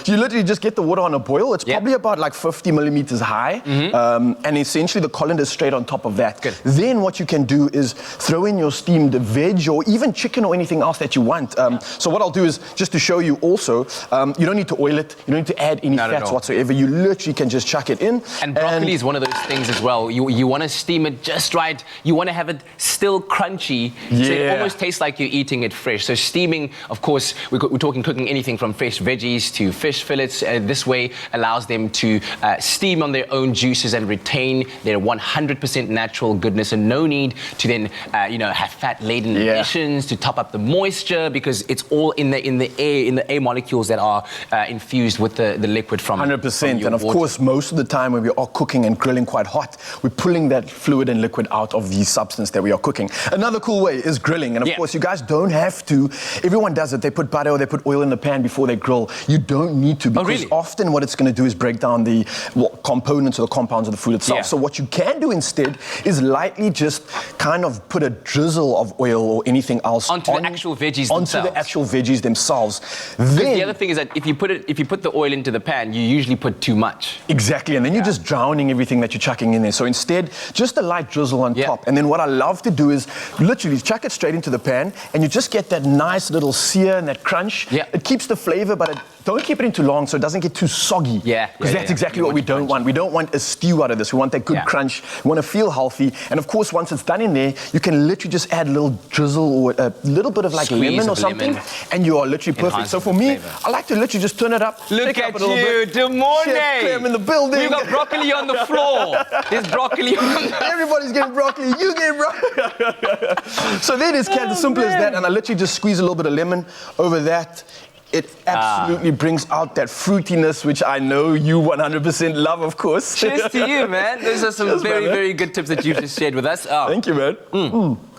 you literally just get the water on a boil. It's probably about like 50 millimeters high. And essentially the colander is straight on top of that. Then what you can do is throw in your steamed veg or even chicken or anything else that you want. So what I'll do is, just to show you also, you don't need to oil it. You don't need to add any fats whatsoever. You literally can just chuck it in. And broccoli is one of those things as well. You want to steam it just right. You want to have it still crunchy. So it almost tastes like you're eating it fresh. So steaming, of course, we're talking cooking anything from fresh veggies to fish fillets. This way allows them to steam on their own juices and retain their 100% natural natural goodness, and no need to then, have fat-laden additions to top up the moisture, because it's all in the air molecules that are infused with the liquid from 100%. And of course, most of the time when we are cooking and grilling quite hot, we're pulling that fluid and liquid out of the substance that we are cooking. Another cool way is grilling. And of course, you guys don't have to. Everyone does it. They put butter or they put oil in the pan before they grill. You don't need to, because often what it's going to do is break down the components or the compounds of the food itself. So what you can do instead is lightly just kind of put a drizzle of oil or anything else onto the actual veggies themselves. The other thing is that if you put the oil into the pan, you usually put too much. Exactly, and then you're just drowning everything that you're chucking in there. So instead, just a light drizzle on top. And then what I love to do is literally chuck it straight into the pan, and you just get that nice little sear and that crunch. It keeps the flavor, but don't keep it in too long so it doesn't get too soggy. Because that's exactly what we don't want. We don't want a stew out of this. We want that good crunch. We want to feel healthy. And of course, once it's done in there, you can literally just add a little drizzle or a little bit of like lemon or something, and you are literally perfect. So for me, I like to literally just turn it up. Look at you, good morning. Chef Clem in the building. We've got broccoli on the floor. There's broccoli on the Everybody's getting broccoli. You get broccoli. So there it is, Kat, as simple as that. And I literally just squeeze a little bit of lemon over that. It absolutely brings out that fruitiness, which I know you 100% love, of course. Cheers to you, man. Those are some very good tips that you've just shared with us. Thank you, man.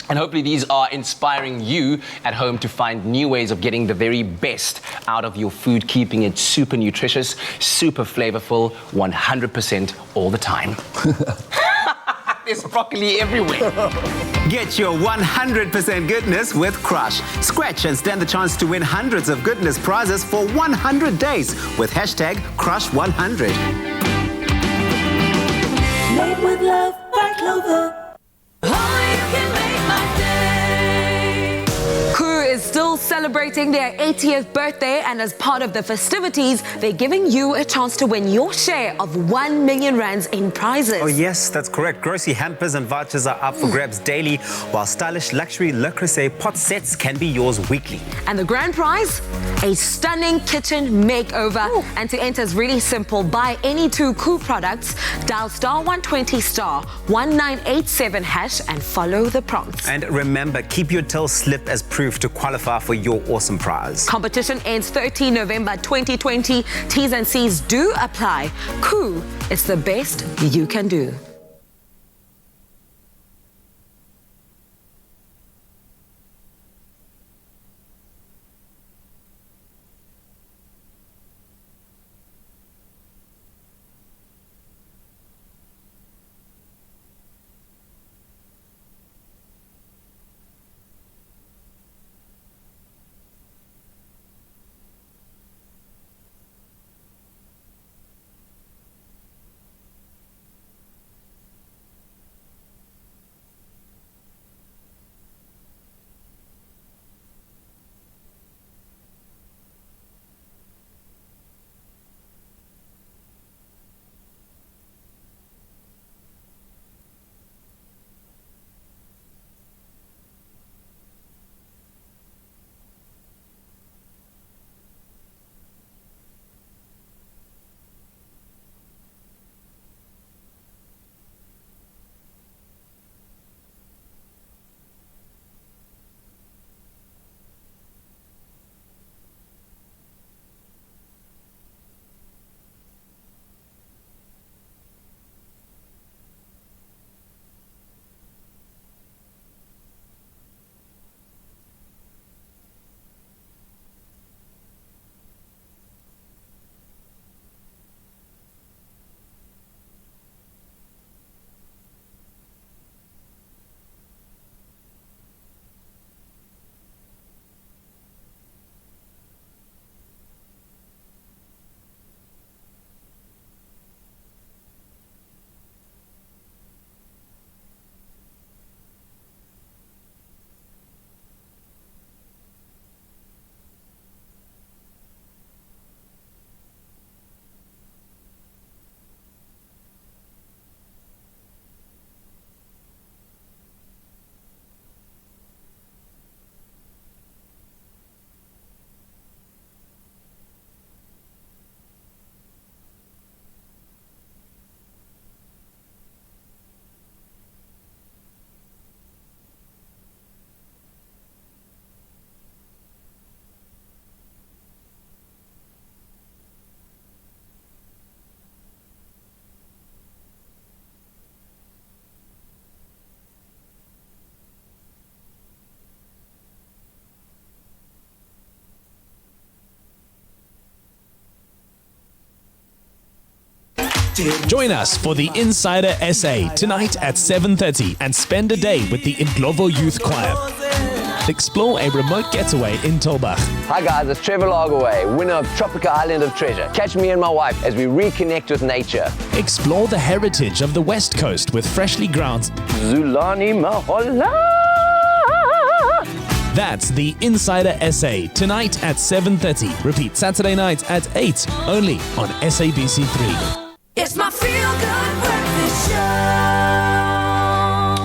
And hopefully these are inspiring you at home to find new ways of getting the very best out of your food, keeping it super nutritious, super flavorful, 100% all the time. There's broccoli everywhere. Get your 100% goodness with Crush. Scratch and stand the chance to win hundreds of goodness prizes for 100 days with hashtag Crush100. Made with love by Clover. Oh, you can make my day. Crew is still celebrating their 80th birthday, and as part of the festivities, they're giving you a chance to win your share of 1 million rands in prizes. Oh yes, that's correct. Grocery hampers and vouchers are up for grabs daily, while stylish luxury Le Creuset pot sets can be yours weekly. And the grand prize? A stunning kitchen makeover. And to enter is really simple. Buy any 2 Crew products, dial *120 *1987 hash and follow the prompts. And remember, keep your till slip as proof to qualify for your awesome prize. Competition ends 13 November 2020. T's and C's do apply. Crew, it's the best you can do. Join us for the Insider SA tonight at 7:30 and spend a day with the Indlovo Youth Choir. Explore a remote getaway in Tolbach. Hi guys, it's Trevor Lagaway, winner of Tropica Island of Treasure. Catch me and my wife as we reconnect with nature. Explore the heritage of the West Coast with freshly ground Zulani Mahola. That's the Insider SA tonight at 7:30. Repeat Saturday night at 8, only on SABC3. It's my feel-good breakfast show.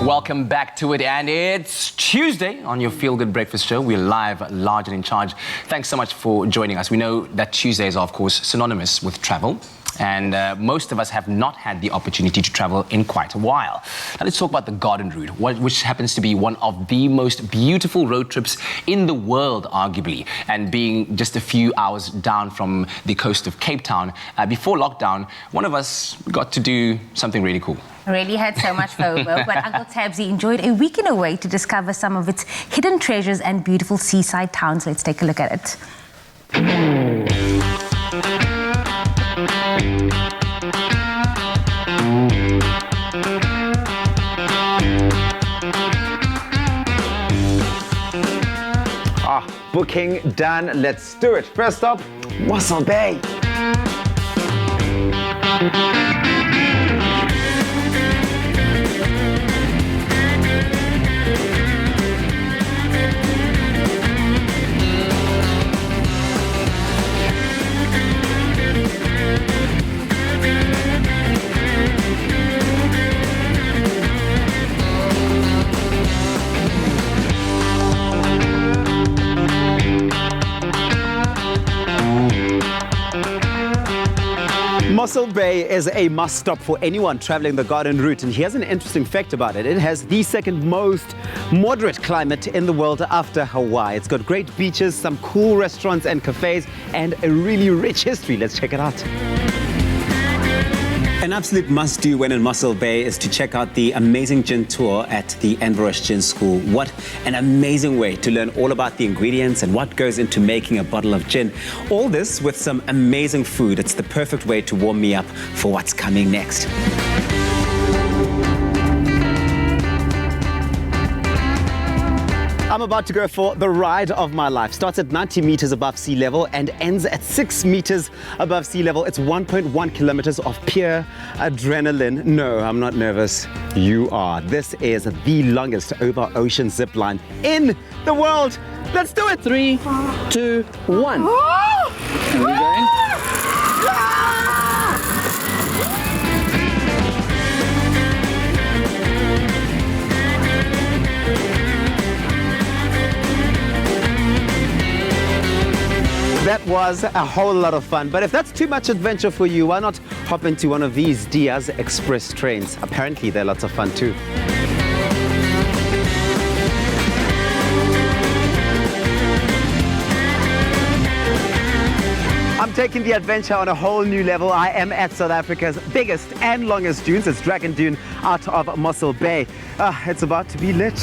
Welcome back to it, and it's Tuesday on your Feel Good Breakfast Show. We're live, large and in charge. Thanks so much for joining us. We know that Tuesdays are, of course, synonymous with travel. And most of us have not had the opportunity to travel in quite a while. Now let's talk about the Garden Route, which happens to be one of the most beautiful road trips in the world, arguably. And being just a few hours down from the coast of Cape Town, before lockdown, one of us got to do something really cool. Really had so much FOMO, but Uncle Tabsy enjoyed a weekend away to discover some of its hidden treasures and beautiful seaside towns. Let's take a look at it. Booking done. Let's do it. First stop, Mossel Bay. Mossel Bay is a must-stop for anyone traveling the Garden Route, and here's an interesting fact about it. It has the second most moderate climate in the world after Hawaii. It's got great beaches, some cool restaurants and cafes, and a really rich history. Let's check it out. An absolute must-do when in Mossel Bay is to check out the amazing gin tour at the Enverosh Gin School. What an amazing way to learn all about the ingredients and what goes into making a bottle of gin. All this with some amazing food. It's the perfect way to warm me up for what's coming next. I'm about to go for the ride of my life. Starts at 90 meters above sea level and ends at 6 meters above sea level. It's 1.1 kilometers of pure adrenaline. No, I'm not nervous. You are. This is the longest over ocean zip line in the world. Let's do it. 3, 2, 1. Are we going? That was a whole lot of fun, but if that's too much adventure for you, why not hop into one of these Diaz Express trains? Apparently they're lots of fun too. I'm taking the adventure on a whole new level. I am at South Africa's biggest and longest dunes. It's Dragon Dune out of Mossel Bay. It's about to be lit.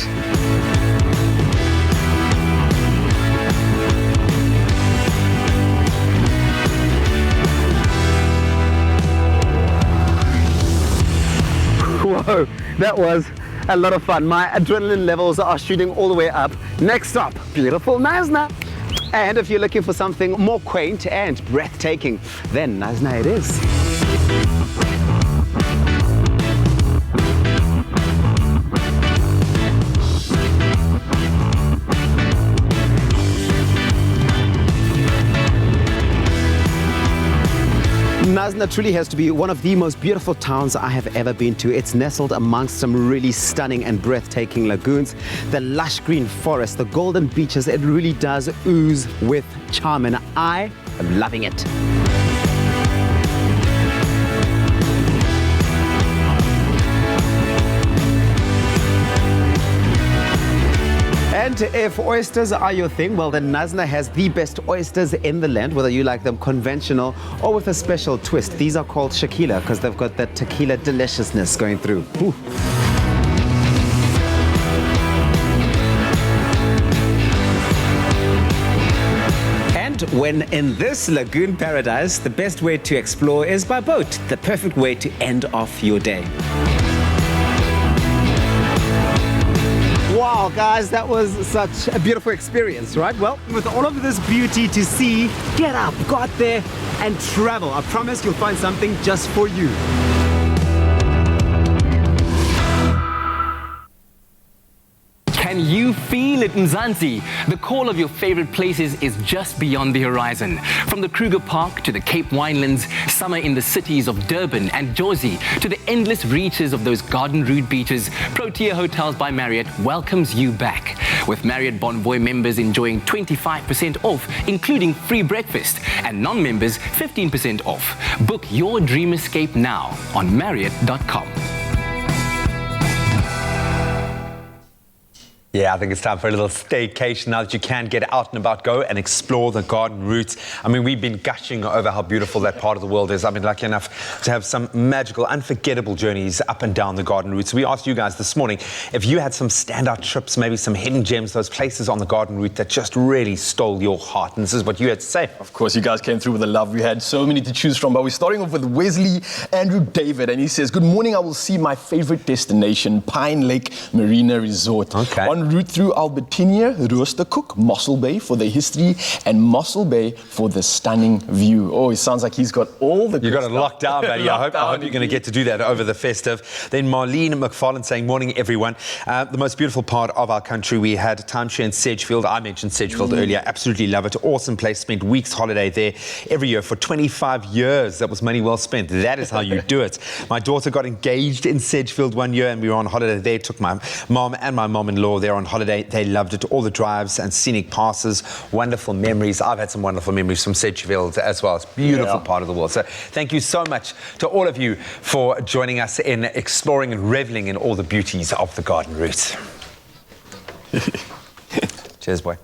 Whoa, that was a lot of fun. My adrenaline levels are shooting all the way up. Next up, beautiful Knysna. And if you're looking for something more quaint and breathtaking, then Knysna it is. Knysna truly has to be one of the most beautiful towns I have ever been to. It's nestled amongst some really stunning and breathtaking lagoons, the lush green forest, the golden beaches. It really does ooze with charm, and I am loving it. And if oysters are your thing, well then Knysna has the best oysters in the land, whether you like them conventional or with a special twist. These are called Shakila because they've got that tequila deliciousness going through. Ooh. When in this lagoon paradise, the best way to explore is by boat, the perfect way to end off your day. Wow, guys, that was such a beautiful experience, right? Well, with all of this beauty to see, get up, go out there and travel. I promise you'll find something just for you. Can you feel it, Mzansi? The call of your favorite places is just beyond the horizon. From the Kruger Park to the Cape Winelands, summer in the cities of Durban and Jozi, to the endless reaches of those garden route beaches, Protea Hotels by Marriott welcomes you back. With Marriott Bonvoy members enjoying 25% off, including free breakfast, and non-members 15% off. Book your dream escape now on Marriott.com. Yeah, I think it's time for a little staycation now that you can get out and about, go and explore the garden routes. I mean, we've been gushing over how beautiful that part of the world is. I've been lucky enough to have some magical, unforgettable journeys up and down the garden routes. We asked you guys this morning if you had some standout trips, maybe some hidden gems, those places on the garden route that just really stole your heart. And this is what you had to say. Of course, you guys came through with the love. We had so many to choose from, but we're starting off with Wesley Andrew David, and he says, "Good morning, I will see my favorite destination, Pine Lake Marina Resort. Okay. En route through Albertinia, Roosterkoek, Mossel Bay for the history, and Mossel Bay for the stunning view." Oh, it sounds like he's got all the... You got it locked down, buddy. I hope you're going to get to do that over the festive. Then Marlene McFarlane saying, "Morning, everyone. The most beautiful part of our country. We had timeshare in Sedgefield. I mentioned Sedgefield earlier. Absolutely love it. Awesome place. Spent weeks holiday there every year for 25 years. That was money well spent. That is how you do it. My daughter got engaged in Sedgefield one year, and we were on holiday there. Took my mom and my mom-in-law there on holiday. They loved it. All the drives and scenic passes. Wonderful memories. I've had some wonderful memories from Sedgefield as well. It's a beautiful part of the world. So thank you so much to all of you for joining us in exploring and reveling in all the beauties of the garden route. Cheers, boy.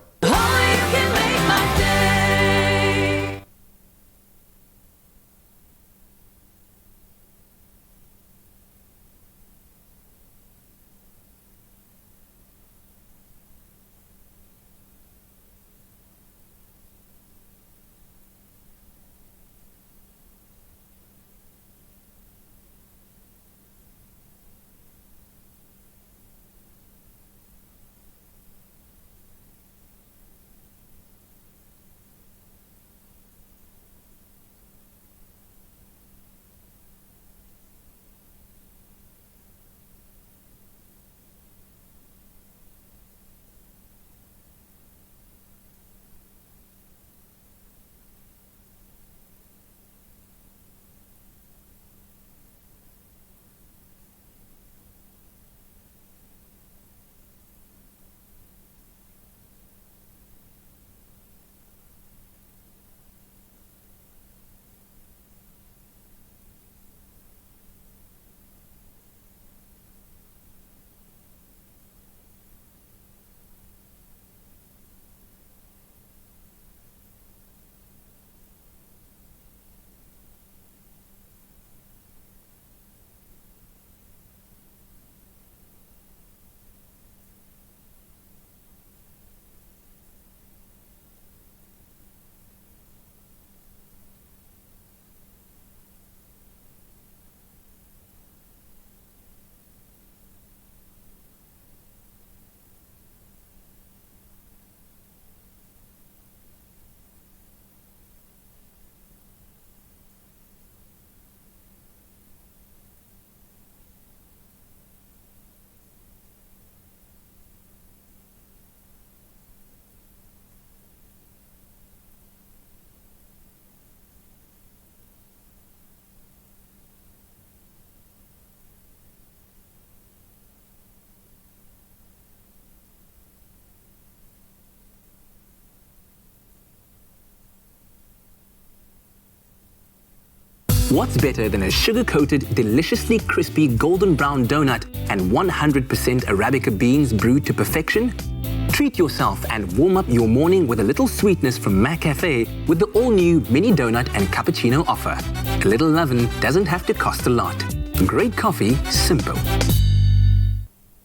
What's better than a sugar-coated, deliciously crispy golden brown donut and 100% Arabica beans brewed to perfection? Treat yourself and warm up your morning with a little sweetness from McCafe with the all-new mini donut and cappuccino offer. A little lovin' doesn't have to cost a lot. Great coffee, simple.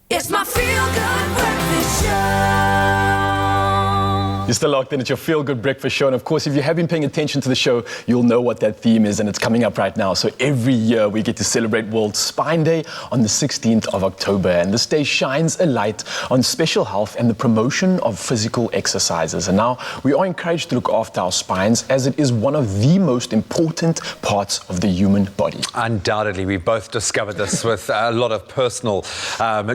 It's my feel-good breakfast show. You're still locked in at your Feel Good Breakfast Show. And of course, if you have been paying attention to the show, you'll know what that theme is, and it's coming up right now. So every year we get to celebrate World Spine Day on the 16th of October. And this day shines a light on special health and the promotion of physical exercises. And now we are encouraged to look after our spines, as it is one of the most important parts of the human body. Undoubtedly, we both discovered this with a lot of personal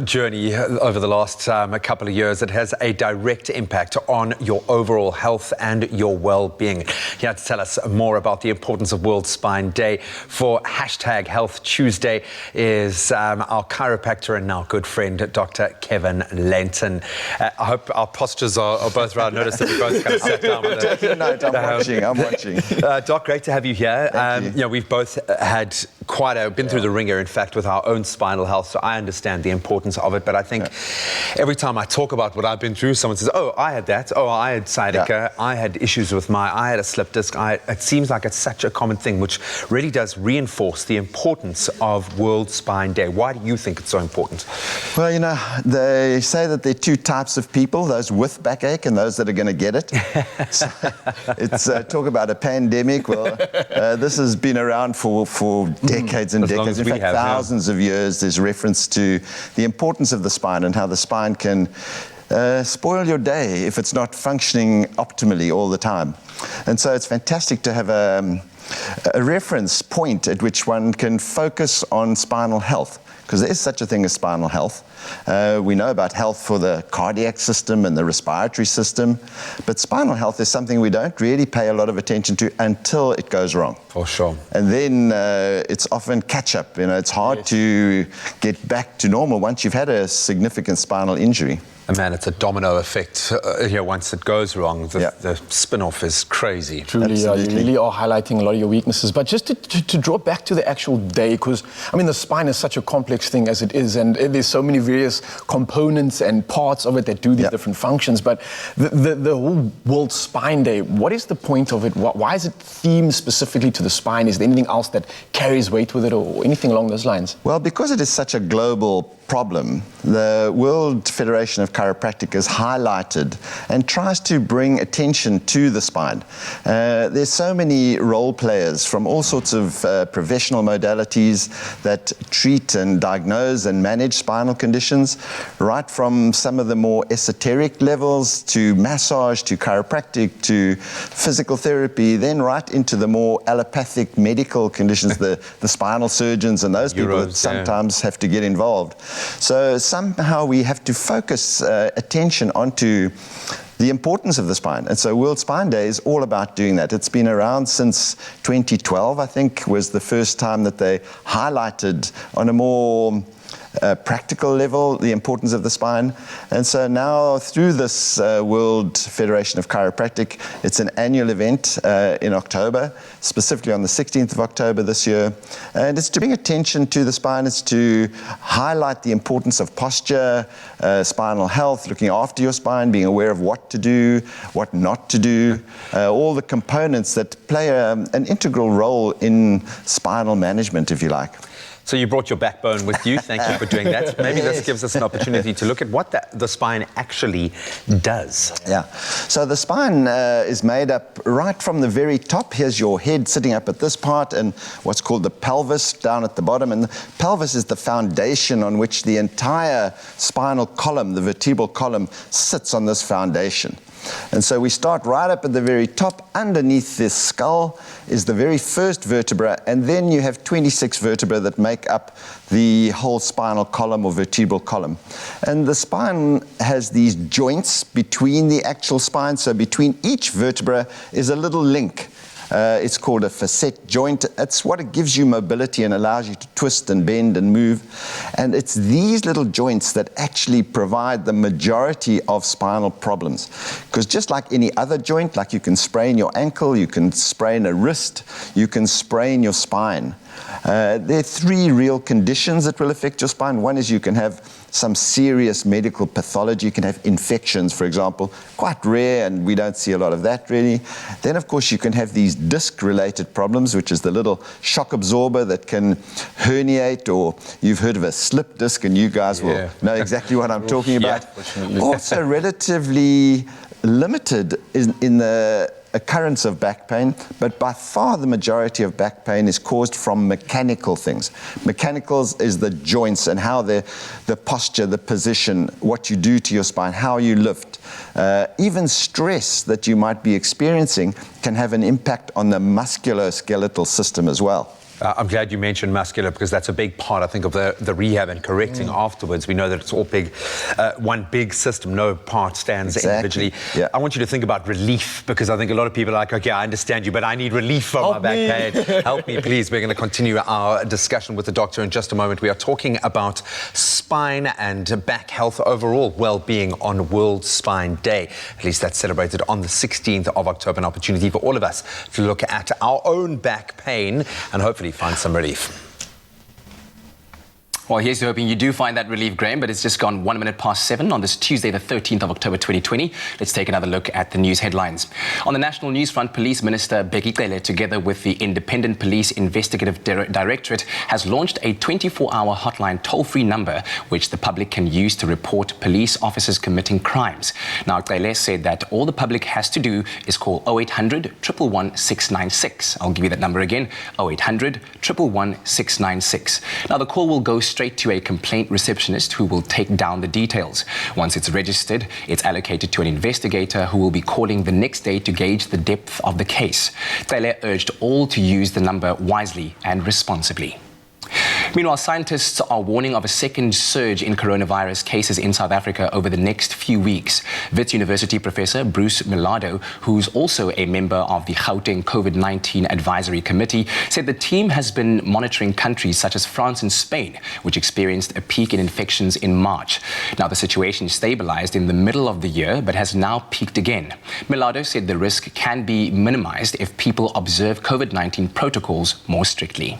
journey over the last couple of years. It has a direct impact on your overall health and your well-being. Here to tell us more about the importance of World Spine Day for #Health Tuesday is our chiropractor and now good friend, Dr. Kevin Lenton. I hope our postures are both right. I noticed that we both kind of sat down with it. Taking note, I'm watching. Doc, great to have you here. You know, we've both had been through the ringer, in fact, with our own spinal health, so I understand the importance of it. But I think every time I talk about what I've been through, someone says, oh, I had that, oh, I had sciatica, I had issues with I had a slip disc. It seems like it's such a common thing, which really does reinforce the importance of World Spine Day. Why do you think it's so important? Well, you know, they say that there are two types of people, those with backache and those that are going to get it. So it's talk about a pandemic. Well, this has been around for decades and decades. In fact, thousands of years. There's reference to the importance of the spine and how the spine can spoil your day if it's not functioning optimally all the time. And so it's fantastic to have a reference point at which one can focus on spinal health, because there is such a thing as spinal health. We know about health for the cardiac system and the respiratory system, but spinal health is something we don't really pay a lot of attention to until it goes wrong. For sure. And then it's often catch up. You know, it's hard to get back to normal once you've had a significant spinal injury. And man, it's a domino effect. Once it goes wrong, the spin-off is crazy. Truly, you really are highlighting a lot of your weaknesses. But just to draw back to the actual day, because, I mean, the spine is such a complex thing as it is, and there's so many various components and parts of it that do these different functions. But the whole World Spine Day, what is the point of it? Why is it themed specifically to the spine? Is there anything else that carries weight with it or anything along those lines? Well, because it is such a global problem, the World Federation of Chiropractic has highlighted and tries to bring attention to the spine. There's so many role players from all sorts of professional modalities that treat and diagnose and manage spinal conditions, right from some of the more esoteric levels to massage, to chiropractic, to physical therapy, then right into the more allopathic medical conditions, the spinal surgeons and those people that sometimes have to get involved. So somehow we have to focus attention onto the importance of the spine. And so World Spine Day is all about doing that. It's been around since 2012, I think, was the first time that they highlighted on a more practical level the importance of the spine. And so now through this World Federation of Chiropractic, it's an annual event in October, specifically on the 16th of October this year. And it's to bring attention to the spine. It's to highlight the importance of posture, spinal health, looking after your spine, being aware of what to do, what not to do, all the components that play an integral role in spinal management, if you like. So you brought your backbone with you. Thank you for doing that. Maybe this gives us an opportunity to look at what the spine actually does. Yeah. So the spine is made up right from the very top. Here's your head sitting up at this part and what's called the pelvis down at the bottom. And the pelvis is the foundation on which the entire spinal column, the vertebral column, sits on this foundation. And so we start right up at the very top. Underneath this skull is the very first vertebra, and then you have 26 vertebrae that make up the whole spinal column or vertebral column. And the spine has these joints between the actual spine, so between each vertebra is a little link. It's called a facet joint. It's what it gives you mobility and allows you to twist and bend and move. And it's these little joints that actually provide the majority of spinal problems. Because just like any other joint, like you can sprain your ankle, you can sprain a wrist, you can sprain your spine. There are three real conditions that will affect your spine. One is you can have some serious medical pathology. You can have infections, for example, quite rare, and we don't see a lot of that really. Then, of course, you can have these disc-related problems, which is the little shock absorber that can herniate, or you've heard of a slip disc, and you guys will know exactly what I'm talking about. Also relatively limited in the occurrence of back pain, but by far the majority of back pain is caused from mechanical things. Mechanicals is the joints and how the posture, the position, what you do to your spine, how you lift. Even stress that you might be experiencing can have an impact on the musculoskeletal system as well. I'm glad you mentioned muscular, because that's a big part, I think, of the rehab and correcting afterwards. We know that it's all big, one big system. No part stands individually. Yeah. I want you to think about relief, because I think a lot of people are like, okay, I understand you, but I need relief from my back pain. Help me, please. We're going to continue our discussion with the doctor in just a moment. We are talking about spine and back health, overall well-being on World Spine Day. At least that's celebrated on the 16th of October, an opportunity for all of us to look at our own back pain and hopefully find some relief. Well, here's hoping you do find that relief, Graham, but it's just gone 1 minute past 7 on this Tuesday, the 13th of October 2020. Let's take another look at the news headlines. On the national news front, Police Minister Bheki Cele, together with the Independent Police Investigative Directorate, has launched a 24-hour hotline toll-free number which the public can use to report police officers committing crimes. Now, Cele said that all the public has to do is call 0800 111 696. I'll give you that number again, 0800 111 696. Now, the call will go straight to a complaint receptionist who will take down the details. Once it's registered, it's allocated to an investigator who will be calling the next day to gauge the depth of the case. Cele urged all to use the number wisely and responsibly. Meanwhile, scientists are warning of a second surge in coronavirus cases in South Africa over the next few weeks. Wits University professor Bruce Millardo, who's also a member of the Gauteng COVID-19 Advisory Committee, said the team has been monitoring countries such as France and Spain, which experienced a peak in infections in March. Now, the situation stabilized in the middle of the year, but has now peaked again. Millardo said the risk can be minimized if people observe COVID-19 protocols more strictly.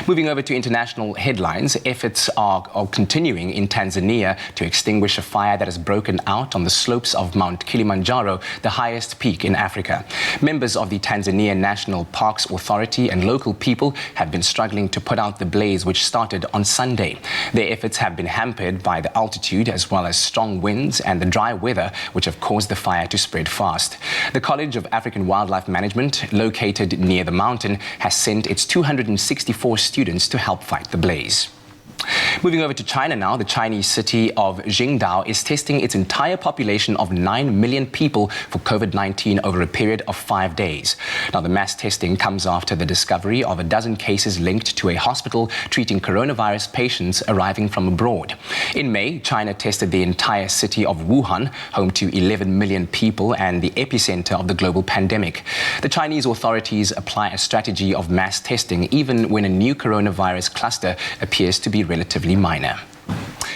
Moving over to international headlines, efforts are continuing in Tanzania to extinguish a fire that has broken out on the slopes of Mount Kilimanjaro, the highest peak in Africa. Members of the Tanzania National Parks Authority and local people have been struggling to put out the blaze, which started on Sunday. Their efforts have been hampered by the altitude as well as strong winds and the dry weather, which have caused the fire to spread fast. The College of African Wildlife Management, located near the mountain, has sent its 264 students to help fight the blaze. Moving over to China now, the Chinese city of Qingdao is testing its entire population of 9 million people for COVID-19 over a period of 5 days. Now, the mass testing comes after the discovery of a dozen cases linked to a hospital treating coronavirus patients arriving from abroad. In May, China tested the entire city of Wuhan, home to 11 million people and the epicenter of the global pandemic. The Chinese authorities apply a strategy of mass testing even when a new coronavirus cluster appears to be relatively minor.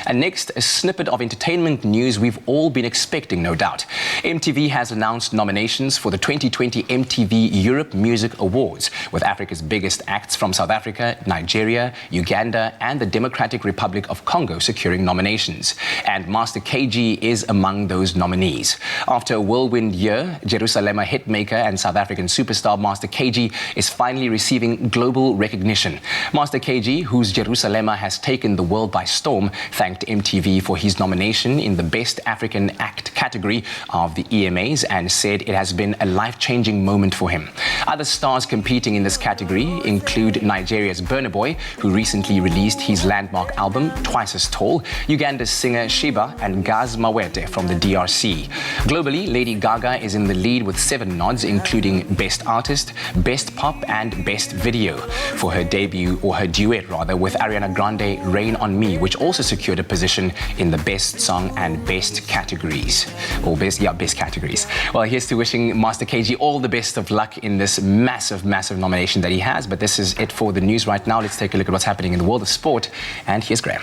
And next, a snippet of entertainment news we've all been expecting, no doubt. MTV has announced nominations for the 2020 MTV Europe Music Awards, with Africa's biggest acts from South Africa, Nigeria, Uganda, and the Democratic Republic of Congo securing nominations. And Master KG is among those nominees. After a whirlwind year, Jerusalema hitmaker and South African superstar Master KG is finally receiving global recognition. Master KG, whose Jerusalema has taken the world by storm, thanked MTV for his nomination in the Best African Act category of the EMAs and said it has been a life-changing moment for him. Other stars competing in this category include Nigeria's Burna Boy, who recently released his landmark album, Twice as Tall, Uganda's singer Sheba, and Gaz Mawete from the DRC. Globally, Lady Gaga is in the lead with 7 nods, including Best Artist, Best Pop, and Best Video for her debut, or her duet rather, with Ariana Grande, Rain on Me, which also secured a position in the Best Song and Best categories. Or best categories. Well, here's to wishing Master KG all the best of luck in this massive nomination that he has. But this is it for the news right now. Let's take a look at what's happening in the world of sport. And here's Graham.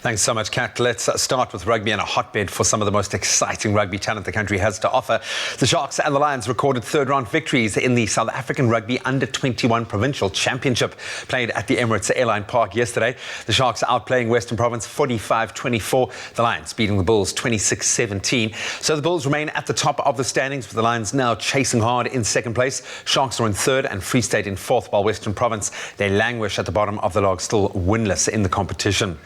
Thanks so much, Kat. Let's start with rugby and a hotbed for some of the most exciting rugby talent the country has to offer. The Sharks and the Lions recorded third-round victories in the South African Rugby Under-21 Provincial Championship, played at the Emirates Airline Park yesterday. The Sharks outplaying Western Province 45-24. The Lions beating the Bulls 26-17. So the Bulls remain at the top of the standings, with the Lions now chasing hard in second place. Sharks are in third and Free State in fourth, while Western Province, they languish at the bottom of the log, still winless in the competition.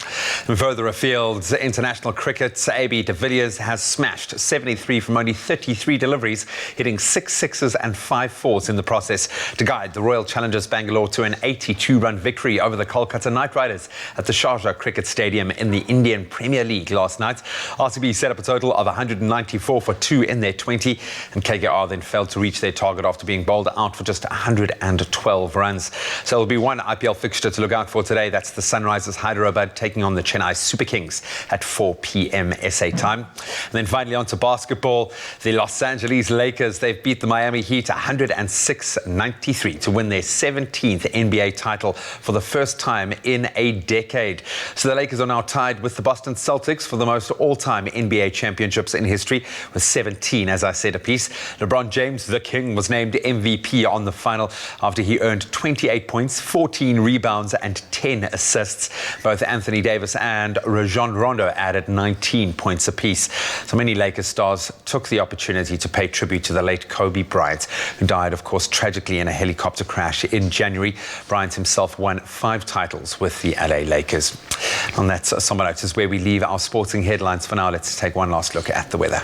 And further afield, international cricket, AB de Villiers has smashed 73 from only 33 deliveries, hitting 6 sixes and 5 fours in the process to guide the Royal Challengers Bangalore to an 82-run victory over the Kolkata Knight Riders at the Sharjah Cricket Stadium in the Indian Premier League last night. RCB set up a total of 194 for 2 in their 20, and KKR then failed to reach their target after being bowled out for just 112 runs. So there'll be one IPL fixture to look out for today. That's the Sunrisers Hyderabad taking on the Chennai Super Kings at 4 p.m. SA time. And then finally on to basketball. The Los Angeles Lakers, they've beat the Miami Heat 106-93 to win their 17th NBA title for the first time in a decade. So the Lakers are now tied with the Boston Celtics for the most all-time NBA championships in history, with 17, as I said, apiece. LeBron James, the King, was named MVP on the final after he earned 28 points, 14 rebounds and 10 assists. Both Anthony Davis and Rajon Rondo added 19 points apiece. So many Lakers stars took the opportunity to pay tribute to the late Kobe Bryant, who died, of course, tragically in a helicopter crash in January. Bryant himself won 5 titles with the LA Lakers. On that somber note is where we leave our sporting headlines for now. Let's take one last look at the weather.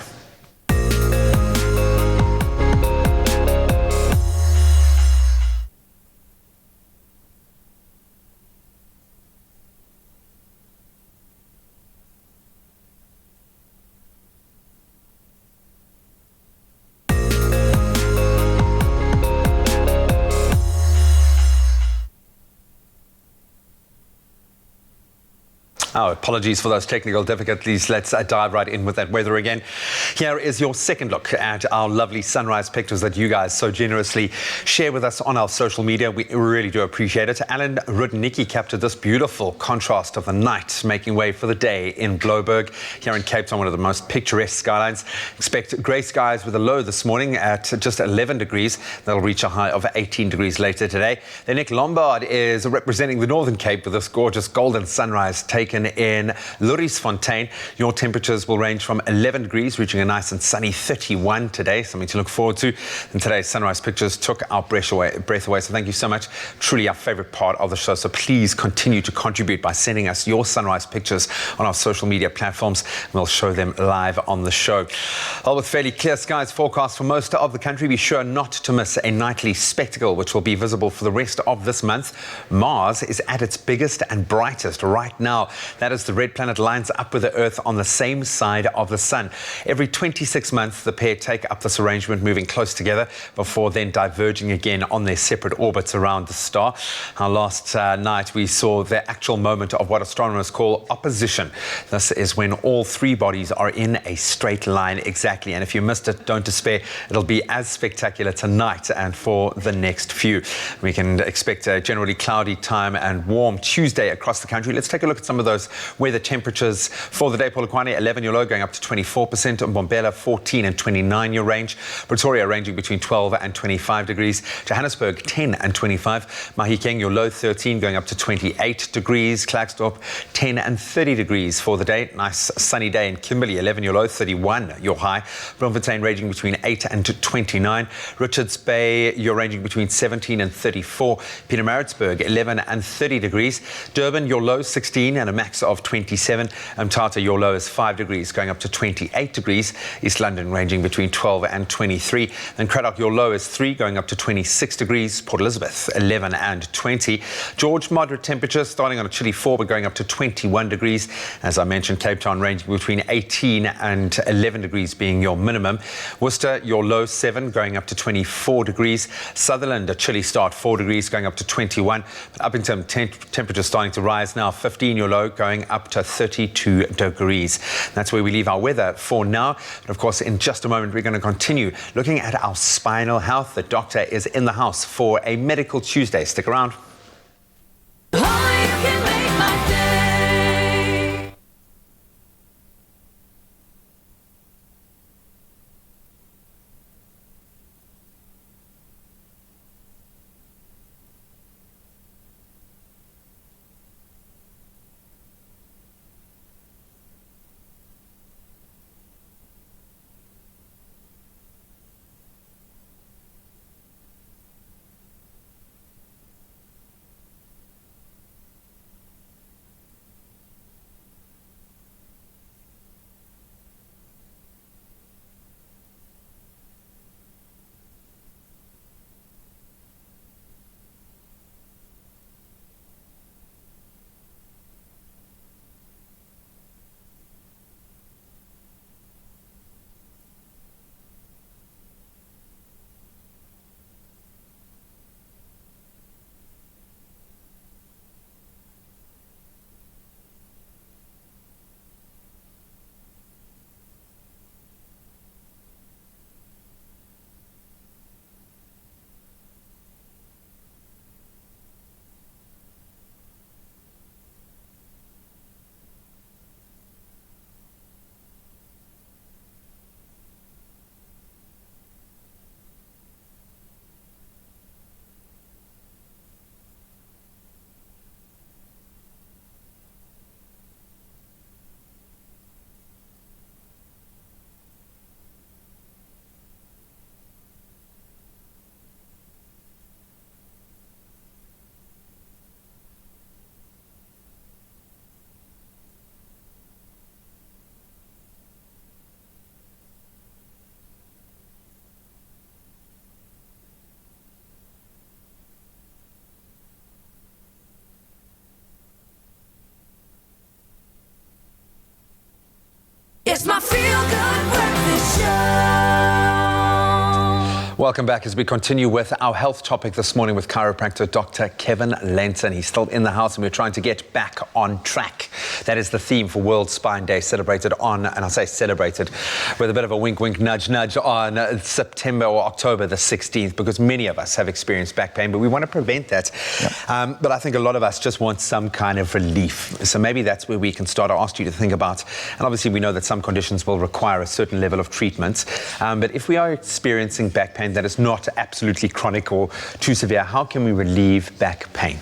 Oh, apologies for those technical difficulties. Let's dive right in with that weather again. Here is your second look at our lovely sunrise pictures that you guys so generously share with us on our social media. We really do appreciate it. Alan Rudnicki captured this beautiful contrast of the night making way for the day in Bloberg here in Cape Town, one of the most picturesque skylines. Expect grey skies with a low this morning at just 11 degrees. That'll reach a high of 18 degrees later today. Then Nick Lombard is representing the Northern Cape with this gorgeous golden sunrise taken in Louriesfontein. Your temperatures will range from 11 degrees, reaching a nice and sunny 31 today, something to look forward to. And today's sunrise pictures took our breath away. So thank you so much. Truly our favorite part of the show. So please continue to contribute by sending us your sunrise pictures on our social media platforms. We'll show them live on the show. Well, with fairly clear skies forecast for most of the country, be sure not to miss a nightly spectacle which will be visible for the rest of this month. Mars is at its biggest and brightest right now. That is, the red planet lines up with the Earth on the same side of the sun. Every 26 months, the pair take up this arrangement, moving close together before then diverging again on their separate orbits around the star. Last night, we saw the actual moment of what astronomers call opposition. This is when all 3 bodies are in a straight line exactly. And if you missed it, don't despair. It'll be as spectacular tonight and for the next few. We can expect a generally cloudy time and warm Tuesday across the country. Let's take a look at some of those weather temperatures for the day. Polokwane 11 your low, going up to 24%. Mbombela 14 and 29 your range. Pretoria ranging between 12 and 25 degrees. Johannesburg 10 and 25. Mahikeng your low 13, going up to 28 degrees. Klerksdorp 10 and 30 degrees for the day. Nice sunny day in Kimberley 11 your low, 31 your high. Bloemfontein ranging between 8 and 29. Richards Bay you're ranging between 17 and 34. Pietermaritzburg 11 and 30 degrees. Durban your low 16 and a max of 27. Mthatha your low is 5 degrees, going up to 28 degrees. East London ranging between 12 and 23. Then Cradock your low is 3, going up to 26 degrees. Port Elizabeth 11 and 20. George moderate temperatures, starting on a chilly 4 but going up to 21 degrees. As I mentioned, Cape Town ranging between 18 and 11 degrees being your minimum. Worcester your low 7, going up to 24 degrees. Sutherland a chilly start, 4 degrees, going up to 21. But Uppington temperatures starting to rise now, 15 your low, going up to 32 degrees. That's where we leave our weather for now. But of course, in just a moment, we're going to continue looking at our spinal health. The doctor is in the house for a Medical Tuesday. Stick around. Welcome back as we continue with our health topic this morning with chiropractor Dr. Kevin Lenton. He's still in the house and we're trying to get back on track. That is the theme for World Spine Day, celebrated on, and I'll say celebrated with a bit of a wink, wink, nudge, nudge on September or October the 16th, because many of us have experienced back pain, but we want to prevent that. Yeah. But I think a lot of us just want some kind of relief. So maybe that's where we can start. I asked you to think about, and obviously we know that some conditions will require a certain level of treatment, but if we are experiencing back pain that is not absolutely chronic or too severe, how can we relieve back pain?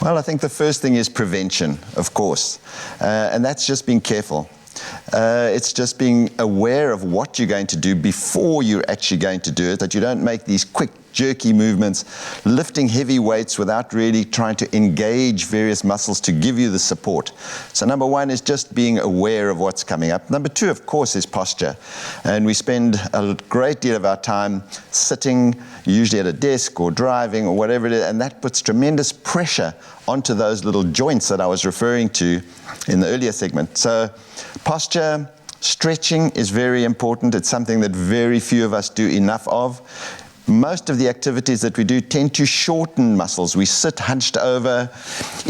Well, I think the first thing is prevention, of course, and that's just being careful. It's just being aware of what you're going to do before you're actually going to do it, that you don't make these quick, jerky movements, lifting heavy weights without really trying to engage various muscles to give you the support. So number one is just being aware of what's coming up. Number two, of course, is posture. And we spend a great deal of our time sitting, usually at a desk or driving or whatever it is, and that puts tremendous pressure onto those little joints that I was referring to in the earlier segment. So posture, stretching is very important. It's something that very few of us do enough of. Most of the activities that we do tend to shorten muscles. We sit hunched over,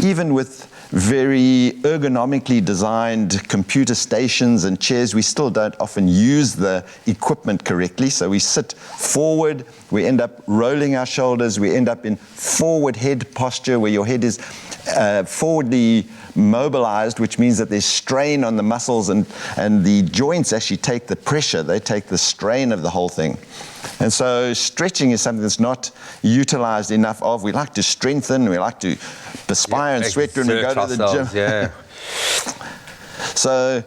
even with very ergonomically designed computer stations and chairs, we still don't often use the equipment correctly. So we sit forward, we end up rolling our shoulders, we end up in forward head posture where your head is forwardly mobilized, which means that there's strain on the muscles, and the joints actually take the pressure, they take the strain of the whole thing. And so stretching is something that's not utilized enough of. We like to strengthen, we like to perspire and sweat when we go to the gym. Yeah. So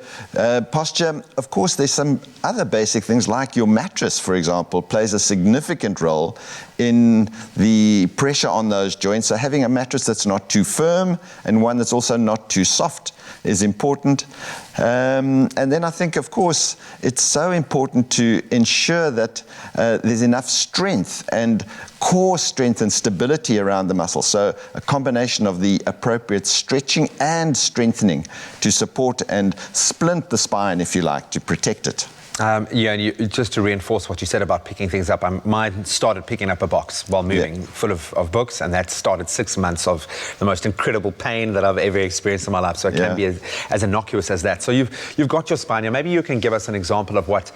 posture, of course, there's some other basic things like your mattress, for example, plays a significant role in the pressure on those joints. So having a mattress that's not too firm and one that's also not too soft is important. And then I think, of course, it's so important to ensure that there's enough strength and core strength and stability around the muscle. So a combination of the appropriate stretching and strengthening to support and splint the spine, if you like, to protect it. Yeah, and just to reinforce what you said about picking things up, mine started picking up a box while moving, full of books, and that started 6 months of the most incredible pain that I've ever experienced in my life. So it can be as innocuous as that. So you've got your spine here. Maybe you can give us an example of what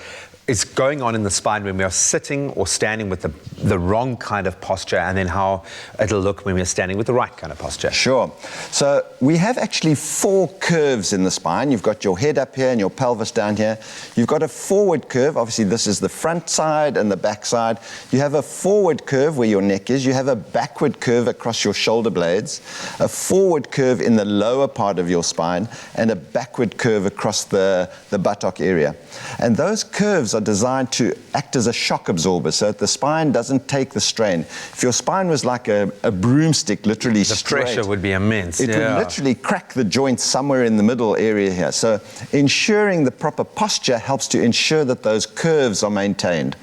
is going on in the spine when we are sitting or standing with the wrong kind of posture, and then how it'll look when we're standing with the right kind of posture. Sure. So we have actually 4 curves in the spine. You've got your head up here and your pelvis down here. You've got a forward curve. Obviously, this is the front side and the back side. You have a forward curve where your neck is. You have a backward curve across your shoulder blades, a forward curve in the lower part of your spine, and a backward curve across the buttock area. And those curves are designed to act as a shock absorber so that the spine doesn't take the strain. If your spine was like a broomstick, literally the pressure would be immense. It would literally crack the joint somewhere in the middle area here. So ensuring the proper posture helps to ensure that those curves are maintained.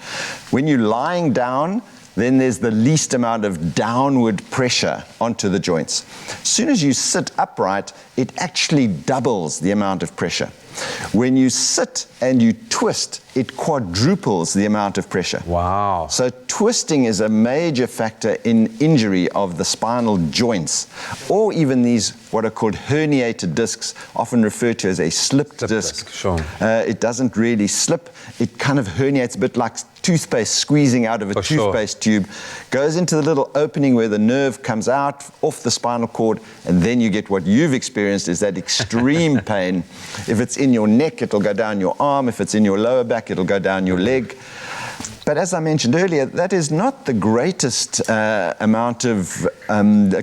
When you're lying down, then there's the least amount of downward pressure onto the joints. As soon as you sit upright, it actually doubles the amount of pressure. When you sit and you twist, it quadruples the amount of pressure. Wow. So twisting is a major factor in injury of the spinal joints, or even these what are called herniated discs, often referred to as a slipped disc. Sure. It doesn't really slip. It kind of herniates a bit like toothpaste squeezing out of a toothpaste tube, goes into the little opening where the nerve comes out off the spinal cord, and then you get what you've experienced is that extreme pain. If it's in your neck, it'll go down your arm. If it's in your lower back, it'll go down your leg. But as I mentioned earlier, that is not the greatest amount of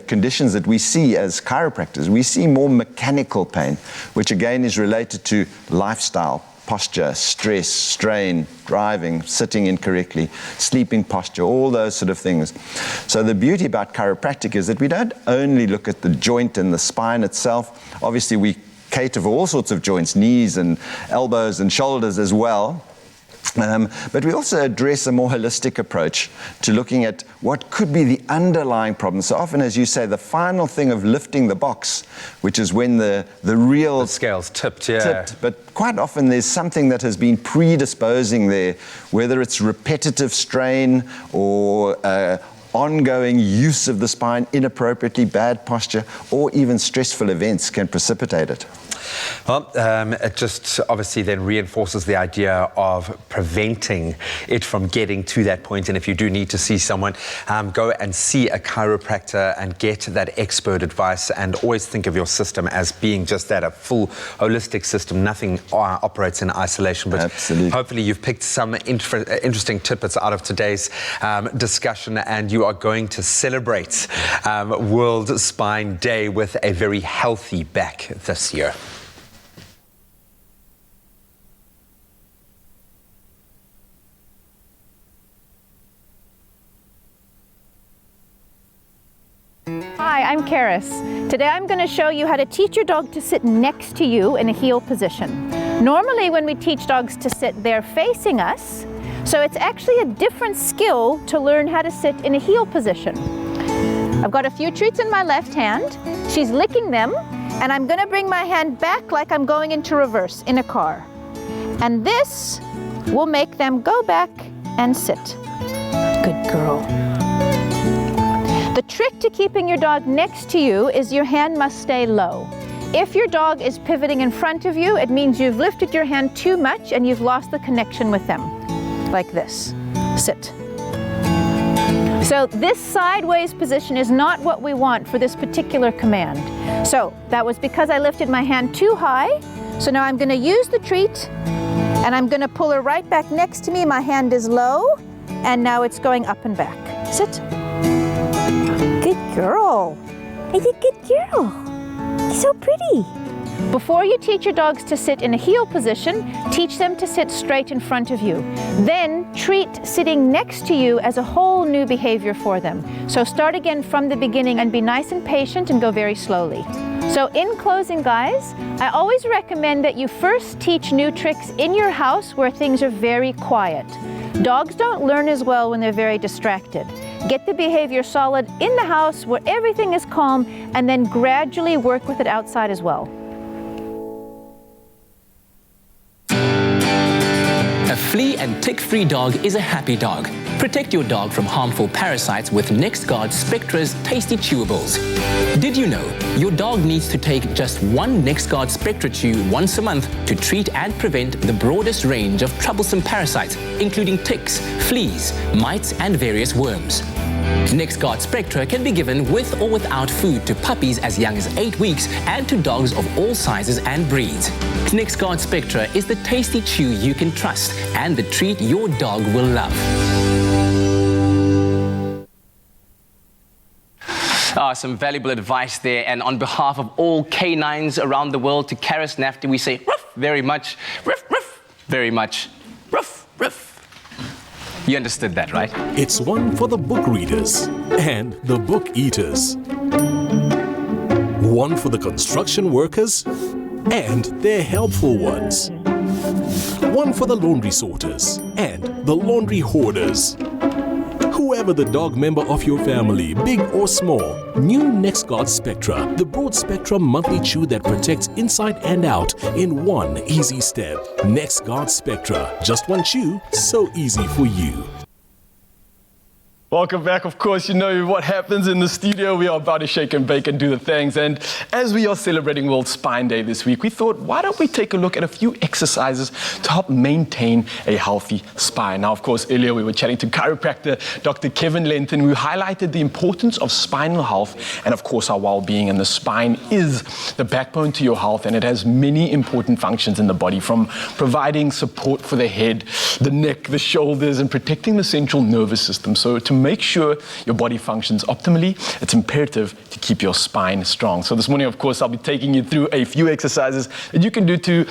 conditions that we see as chiropractors. We see more mechanical pain, which again is related to lifestyle, posture, stress, strain, driving, sitting incorrectly, sleeping posture, all those sort of things. So the beauty about chiropractic is that we don't only look at the joint and the spine itself. Obviously, we cater for all sorts of joints, knees and elbows and shoulders as well. But we also address a more holistic approach to looking at what could be the underlying problem. So often, as you say, the final thing of lifting the box, which is when the real... The scale's tipped, yeah. Tipped, but quite often there's something that has been predisposing there, whether it's repetitive strain or ongoing use of the spine inappropriately, bad posture, or even stressful events can precipitate it. Well, it just obviously then reinforces the idea of preventing it from getting to that point. And if you do need to see someone, go and see a chiropractor and get that expert advice, and always think of your system as being just that, a full holistic system. Nothing operates in isolation. But absolutely, hopefully you've picked some interesting tidbits out of today's discussion, and you are going to celebrate World Spine Day with a very healthy back this year. Hi, I'm Karis. Today I'm going to show you how to teach your dog to sit next to you in a heel position. Normally when we teach dogs to sit, they're facing us, so it's actually a different skill to learn how to sit in a heel position. I've got a few treats in my left hand. She's licking them, and I'm going to bring my hand back like I'm going into reverse in a car. And this will make them go back and sit. Good girl. The trick to keeping your dog next to you is your hand must stay low. If your dog is pivoting in front of you, it means you've lifted your hand too much and you've lost the connection with them. Like this. Sit. So this sideways position is not what we want for this particular command. So that was because I lifted my hand too high. So now I'm going to use the treat and I'm going to pull her right back next to me. My hand is low and now it's going up and back. Sit. Good girl. You're a good girl. You're so pretty. Before you teach your dogs to sit in a heel position, teach them to sit straight in front of you. Then treat sitting next to you as a whole new behavior for them. So start again from the beginning and be nice and patient and go very slowly. So in closing, guys, I always recommend that you first teach new tricks in your house where things are very quiet. Dogs don't learn as well when they're very distracted. Get the behavior solid in the house where everything is calm, and then gradually work with it outside as well. A flea and tick-free dog is a happy dog. Protect your dog from harmful parasites with NexGard Spectra's tasty chewables. Did you know your dog needs to take just one NexGard Spectra chew once a month to treat and prevent the broadest range of troublesome parasites, including ticks, fleas, mites, and various worms. NexGard Spectra can be given with or without food to puppies as young as 8 weeks and to dogs of all sizes and breeds. NexGard Spectra is the tasty chew you can trust and the treat your dog will love. Some valuable advice there, and on behalf of all canines around the world, to Karis Nafti, we say ruff very much, ruff, ruff, very much, ruff, ruff. You understood that, right? It's one for the book readers and the book eaters. One for the construction workers and their helpful ones. One for the laundry sorters and the laundry hoarders. Whoever the dog member of your family, big or small, new NexGard Spectra, the broad spectrum monthly chew that protects inside and out in one easy step. NexGard Spectra, just one chew, so easy for you. Welcome back. Of course, you know what happens in the studio. We are about to shake and bake and do the things. And as we are celebrating World Spine Day this week, we thought, why don't we take a look at a few exercises to help maintain a healthy spine? Now, of course, earlier we were chatting to chiropractor Dr. Kevin Lenton, who highlighted the importance of spinal health and, of course, our well-being. And the spine is the backbone to your health, and it has many important functions in the body, from providing support for the head, the neck, the shoulders, and protecting the central nervous system. So to make sure your body functions optimally, it's imperative to keep your spine strong. So this morning, of course, I'll be taking you through a few exercises that you can do to,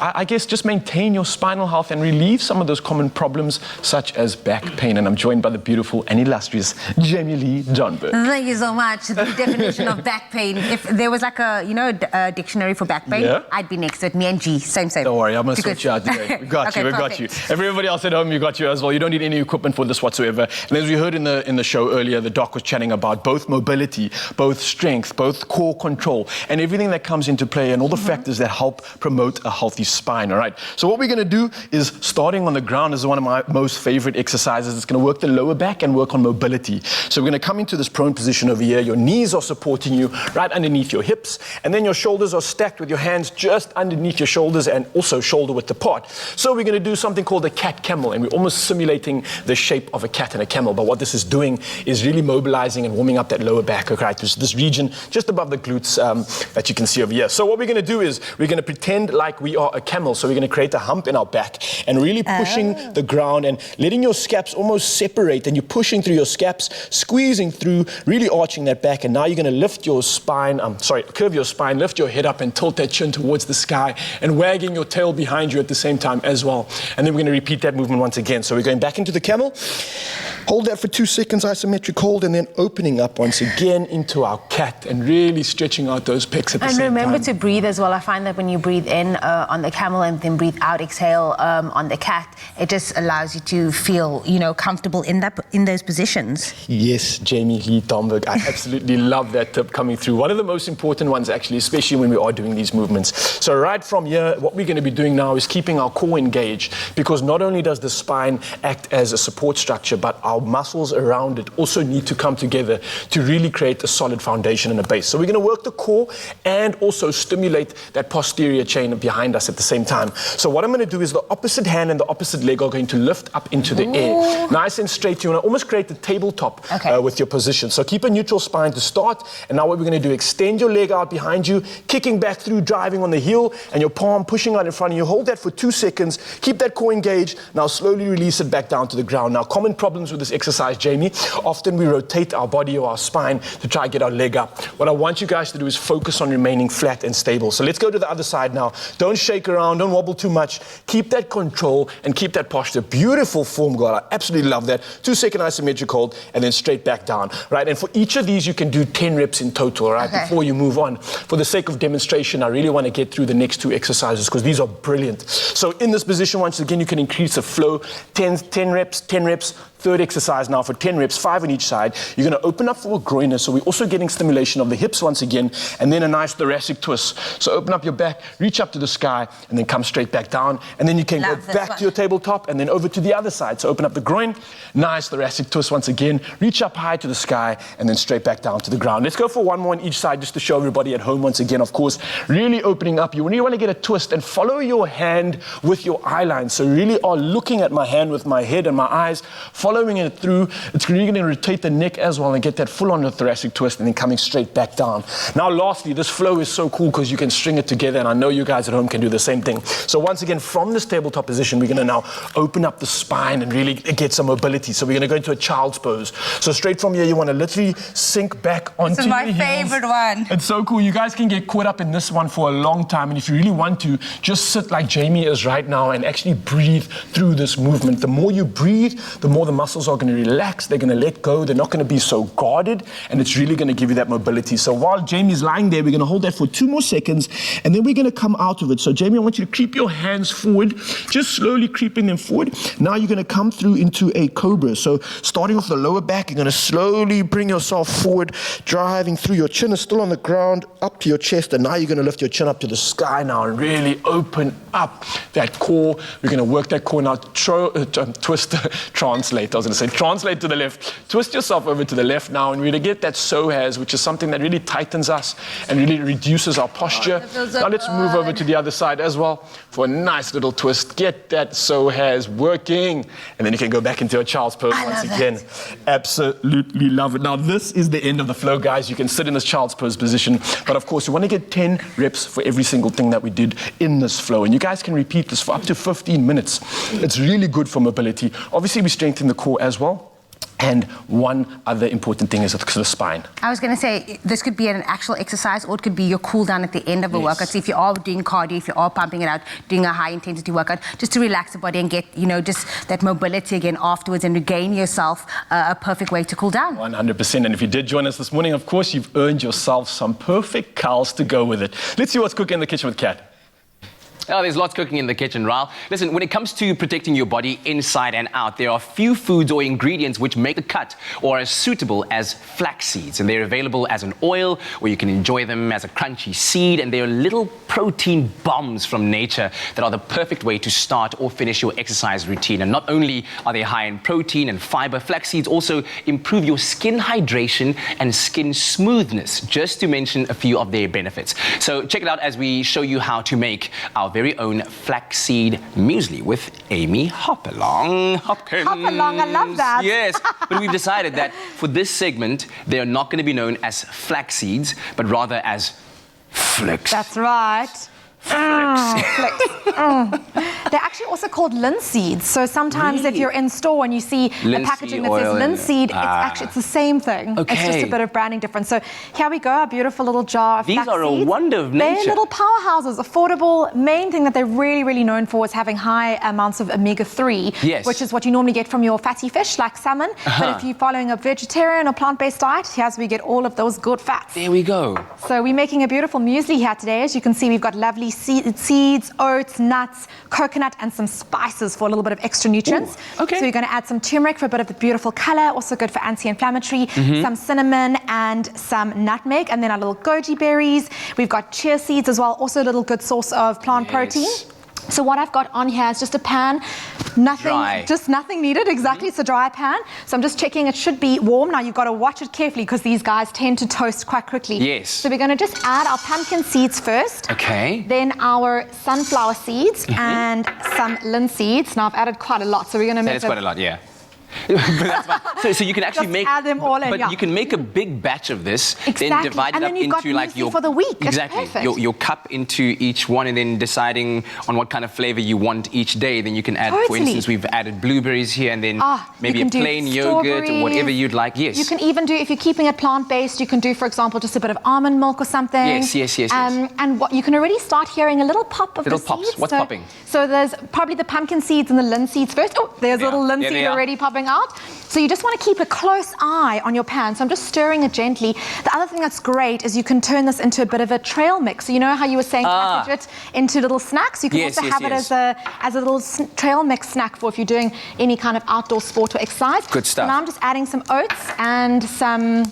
I guess, just maintain your spinal health and relieve some of those common problems such as back pain. And I'm joined by the beautiful and illustrious Jamie Lee Johnberg. Thank you so much. The definition of back pain. If there was like a dictionary for back pain, I'd be next to it. Me and G, same. Don't worry, I'm going to sort you out today. We got you, we got you. Everybody else at home, you got you as well. You don't need any equipment for this whatsoever. And as we heard in the show earlier, the doc was chatting about both mobility, both strength, both core control, and everything that comes into play and all the factors that help promote a healthy spine, all right? So what we're going to do is, starting on the ground is one of my most favorite exercises. It's going to work the lower back and work on mobility. So we're going to come into this prone position over here. Your knees are supporting you right underneath your hips, and then your shoulders are stacked with your hands just underneath your shoulders and also shoulder width apart. So we're going to do something called a cat camel, and we're almost simulating the shape of a cat and a camel. But what this is doing is really mobilizing and warming up that lower back, okay? This region just above the glutes that you can see over here. So what we're going to do is we're going to pretend like we are a camel. So we're going to create a hump in our back and really pushing the ground and letting your scaps almost separate, and you're pushing through your scaps, squeezing through, really arching that back. And now you're going to lift your spine, curve your spine, lift your head up and tilt that chin towards the sky and wagging your tail behind you at the same time as well. And then we're going to repeat that movement once again. So we're going back into the camel. Hold that for 2 seconds, isometric hold, and then opening up once again into our cat and really stretching out those pecs at the same time. And remember to breathe as well. I find that when you breathe in on the camel and then breathe out, exhale on the cat, it just allows you to feel, comfortable in those positions. Yes, Jamie Lee Johnberg. I absolutely love that tip coming through. One of the most important ones, actually, especially when we are doing these movements. So right from here, what we're going to be doing now is keeping our core engaged, because not only does the spine act as a support structure, but our muscles around it also need to come together to really create a solid foundation and a base. So we're going to work the core and also stimulate that posterior chain behind us at the same time. So what I'm going to do is the opposite hand and the opposite leg are going to lift up into the air. Nice and straight. You want to almost create the tabletop with your position. So keep a neutral spine to start. And now what we're going to do, extend your leg out behind you, kicking back through, driving on the heel, and your palm pushing out in front of you. Hold that for 2 seconds. Keep that core engaged. Now slowly release it back down to the ground. Now, common problems with this exercise, Jamie, often we rotate our body or our spine to try and get our leg up. What I want you guys to do is focus on remaining flat and stable. So let's go to the other side now. Don't shake around, don't wobble too much. Keep that control and keep that posture. Beautiful form, girl. I absolutely love that. 2 second isometric hold and then straight back down, right? And for each of these, you can do 10 reps in total, right? Before you move on. For the sake of demonstration, I really want to get through the next 2 exercises because these are brilliant. So in this position, once again, you can increase the flow. 10 reps, 10 reps. Third exercise now for 10 reps, 5 on each side. You're going to open up for a groiner, so we're also getting stimulation of the hips once again, and then a nice thoracic twist. So open up your back, reach up to the sky, and then come straight back down. And then you can go back to your tabletop and then over to the other side. So open up the groin, nice thoracic twist once again, reach up high to the sky, and then straight back down to the ground. Let's go for one more on each side just to show everybody at home once again, of course. Really opening up. You really want to get a twist and follow your hand with your eye line. So really are looking at my hand with my head and my eyes, following it through. It's really going to rotate the neck as well and get that full on the thoracic twist and then coming straight back down. Now lastly, this flow is so cool because you can string it together, and I know you guys at home can do the same thing. So once again, from this tabletop position, we're going to now open up the spine and really get some mobility. So we're going to go into a child's pose. So straight from here, you want to literally sink back onto your heels. This is my favorite one. It's so cool. You guys can get caught up in this one for a long time, and if you really want to, just sit like Jamie is right now and actually breathe through this movement. The more you breathe, the more the muscles are going to relax, they're going to let go, they're not going to be so guarded, and it's really going to give you that mobility. So while Jamie's lying there, we're going to hold that for 2 more seconds, and then we're going to come out of it. So Jamie, I want you to creep your hands forward, just slowly creeping them forward. Now you're going to come through into a cobra. So starting off the lower back, you're going to slowly bring yourself forward, driving through. Your chin is still on the ground, up to your chest, and now you're going to lift your chin up to the sky now and really open up that core. We're going to work that core now, twist, translate. I was going to say translate to the left, twist yourself over to the left now, and we're going to get that psoas, which is something that really tightens us and really reduces our posture. Now let's move over to the other side as well for a nice little twist. Get that psoas working, and then you can go back into a child's pose once again. Absolutely love it. Now this is the end of the flow, guys. You can sit in this child's pose position, but of course you want to get 10 reps for every single thing that we did in this flow, and you guys can repeat this for up to 15 minutes. It's really good for mobility. Obviously we strengthen the core as well. And one other important thing is the spine. I was going to say, this could be an actual exercise, or it could be your cool down at the end of a workout. So if you are doing cardio, if you are pumping it out, doing a high intensity workout, just to relax the body and get, just that mobility again afterwards and regain yourself, a perfect way to cool down. 100%. And if you did join us this morning, of course, you've earned yourself some perfect cows to go with it. Let's see what's cooking in the kitchen with Kat. Oh, there's lots cooking in the kitchen, Raul. Listen, when it comes to protecting your body inside and out, there are few foods or ingredients which make the cut or as suitable as flax seeds. And they're available as an oil, or you can enjoy them as a crunchy seed. And they're little protein bombs from nature that are the perfect way to start or finish your exercise routine. And not only are they high in protein and fiber, flax seeds also improve your skin hydration and skin smoothness, just to mention a few of their benefits. So check it out as we show you how to make our very own flaxseed muesli with Amy Hopalong. Hopkins. Hopalong, I love that. Yes, but we've decided that for this segment, they are not going to be known as flax seeds, but rather as flax. That's right. Flex. They're actually also called linseeds. So sometimes if you're in store and you see a packaging that says linseed, it's the same thing. Okay. It's just a bit of branding difference. So here we go, our beautiful little jar of These flax are a seeds. wonder of nature. They're little powerhouses, affordable. Main thing that they're really, really known for is having high amounts of omega-3, yes, which is what you normally get from your fatty fish like salmon. But if you're following a vegetarian or plant-based diet, here's where we get all of those good fats. There we go. So we're making a beautiful muesli here today. As you can see, we've got lovely seeds, oats, nuts, coconut, and some spices for a little bit of extra nutrients. Ooh, okay. So you're going to add some turmeric for a bit of the beautiful color, also good for anti-inflammatory, some cinnamon and some nutmeg, and then our little goji berries. We've got chia seeds as well, also a little good source of plant protein. So what I've got on here is just a pan, nothing needed, exactly, it's a dry pan. So I'm just checking it should be warm. Now you've got to watch it carefully because these guys tend to toast quite quickly. Yes. So we're going to just add our pumpkin seeds first. Okay. Then our sunflower seeds and some linseeds. Now I've added quite a lot, so we're going to make That is quite a lot, yeah. That's fine. So you can actually just add them all in, but you can make a big batch of this, exactly, then divide and it then up you've got into like your for the week. Exactly, it's perfect. your cup into each one, and then deciding on what kind of flavor you want each day. Then you can add, for instance, we've added blueberries here, and then maybe a plain yogurt or whatever you'd like. Yes. You can even do, if you're keeping it plant-based, you can do, for example, just a bit of almond milk or something. Yes. And what you can already start hearing a little pop of the pops. seeds. What's popping? So there's probably the pumpkin seeds and the linseeds first. Oh, there's a little linseed already popping out. So you just want to keep a close eye on your pan. So I'm just stirring it gently. The other thing that's great is you can turn this into a bit of a trail mix. So you know how you were saying package it into little snacks? You can also have it as a little trail mix snack for if you're doing any kind of outdoor sport or exercise. Good stuff. So now I'm just adding some oats and some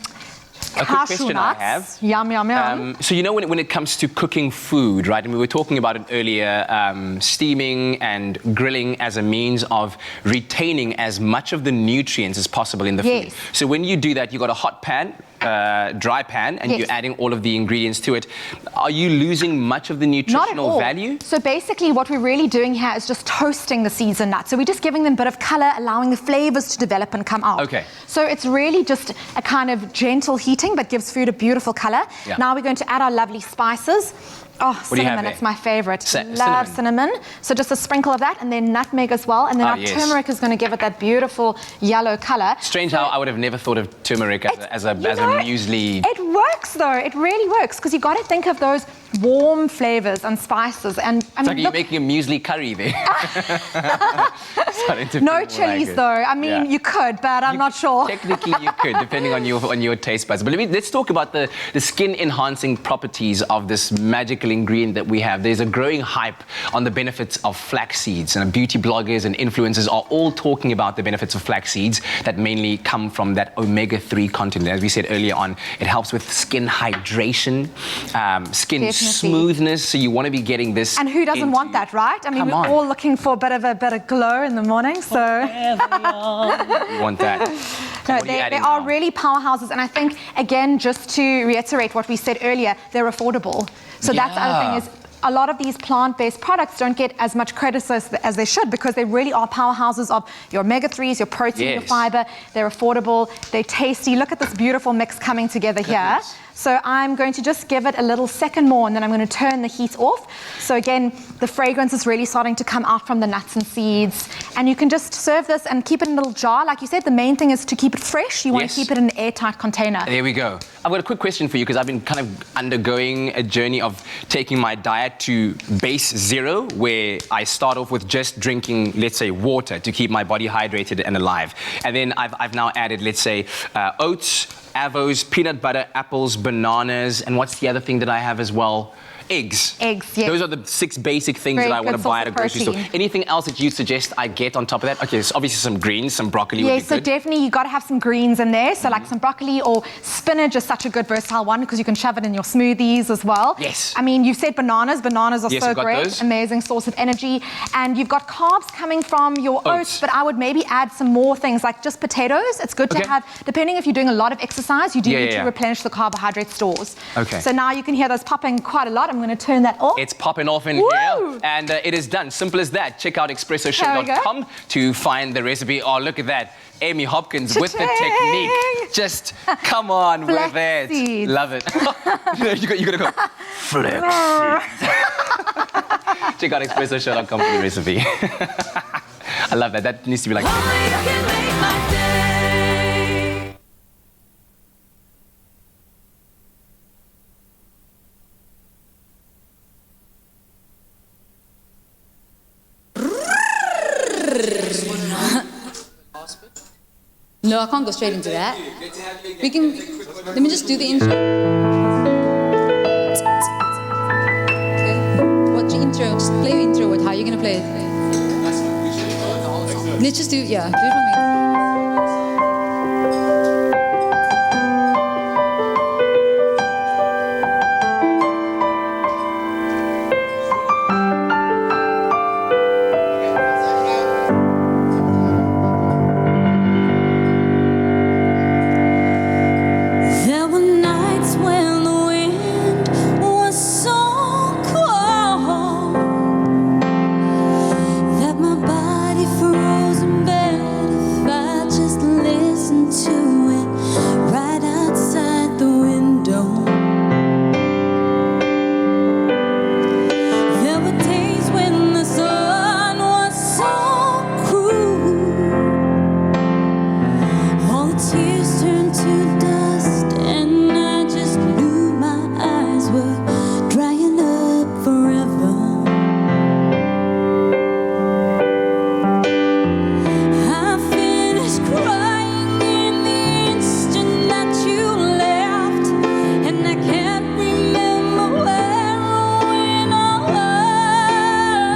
a quick question nuts. I have. Yum, yum, yum. So you know when it comes to cooking food, right? And we were talking about it earlier, steaming and grilling as a means of retaining as much of the nutrients as possible in the food. So when you do that, you've got a hot pan, dry pan, and you're adding all of the ingredients to it. Are you losing much of the nutritional value? So basically what we're really doing here is just toasting the seeds and nuts. So we're just giving them a bit of color, allowing the flavors to develop and come out. Okay. So it's really just a kind of gentle heating, but gives food a beautiful color. Yeah. Now we're going to add our lovely spices. Oh, what cinnamon, it's my favorite. Love cinnamon. So just a sprinkle of that, and then nutmeg as well. And then our turmeric is going to give it that beautiful yellow color. Strange how I would have never thought of turmeric as a muesli. It works though, it really works, because you got to think of those warm flavors and spices. And I it's mean, like you're making a muesli curry there. No chilies though. I mean, you could, but I'm not sure. Technically, you could, depending on your taste buds. But let's talk about the skin enhancing properties of this magical ingredient that we have. There's a growing hype on the benefits of flax seeds, and beauty bloggers and influencers are all talking about the benefits of flax seeds that mainly come from that omega-3 content. As we said earlier on, it helps with skin hydration, skin smoothness. So you want to be getting this. And who doesn't want that, right? I mean, we're all looking for a bit of glow in the morning, so you want that. No, they are really powerhouses, and I think, again, just to reiterate what we said earlier, they're affordable. So that's the other thing is, a lot of these plant-based products don't get as much credit as they should, because they really are powerhouses of your omega-3s, your protein, your fiber. They're affordable, they're tasty. Look at this beautiful mix coming together here. So I'm going to just give it a little second more, and then I'm going to turn the heat off. So again, the fragrance is really starting to come out from the nuts and seeds, And you can just serve this and keep it in a little jar. Like you said, the main thing is to keep it fresh. You want Yes. to keep it in an airtight container. There we go. I've got a quick question for you because I've been kind of undergoing a journey of taking my diet to base zero, where I start off with just drinking, let's say, water to keep my body hydrated and alive. And then I've now added, let's say, oats, avos, peanut butter, apples, bananas, and what's the other thing that I have as well? Eggs. Eggs, yes. Those are the 6 basic things Very that I want good to buy source at a of grocery store. protein. Anything else that you suggest I get on top of that? Okay, so obviously some greens, some broccoli would Yeah, be so good. definitely you got to have some greens in there. So like some broccoli or spinach is such a good versatile one because you can shove it in your smoothies as well. Yes. I mean, you've said bananas. Bananas are Yes, so I've got great. those. Amazing source of energy. And you've got carbs coming from your oats, but I would maybe add some more things like just potatoes. It's good to have, depending if you're doing a lot of exercise, you do need to replenish the carbohydrate stores. Okay. So now you can hear those popping quite a lot. I'm going to turn that off. It's popping off in here, and it is done. Simple as that. Check out expressoshow.com to find the recipe. Oh, look at that. Amy Hopkins with the technique. Just come on with it. Love it. you gotta go. Flaxseed. Check out expressoshow.com for the recipe. I love that. That needs to be like... No, I can't go straight into that. We can. Let me just do the intro. Okay. What's your intro? Just play your intro. How are you gonna play it? Let's just do. Yeah, do it for me. There were nights when the wind was so cold that my body froze in bed if I just listened to it right outside the window. There were days when the sun was so cruel, all the tears turned to dust, and I just knew my eyes were drying up forever. I finished crying in the instant that you left, and I can't remember where or when or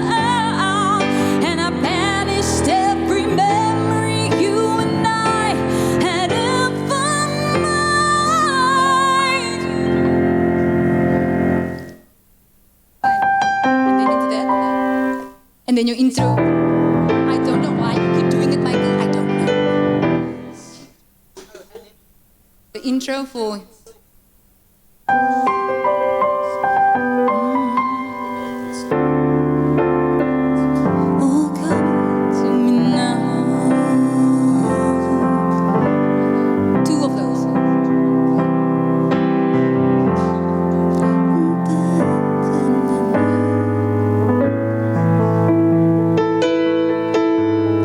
how, and I banished every memory you and I had ever made. And then into that. And then your intro. I don't know why you keep doing it, Michael. I don't know. The intro for. Oh, come to me now. 2 of those.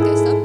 Okay, stop.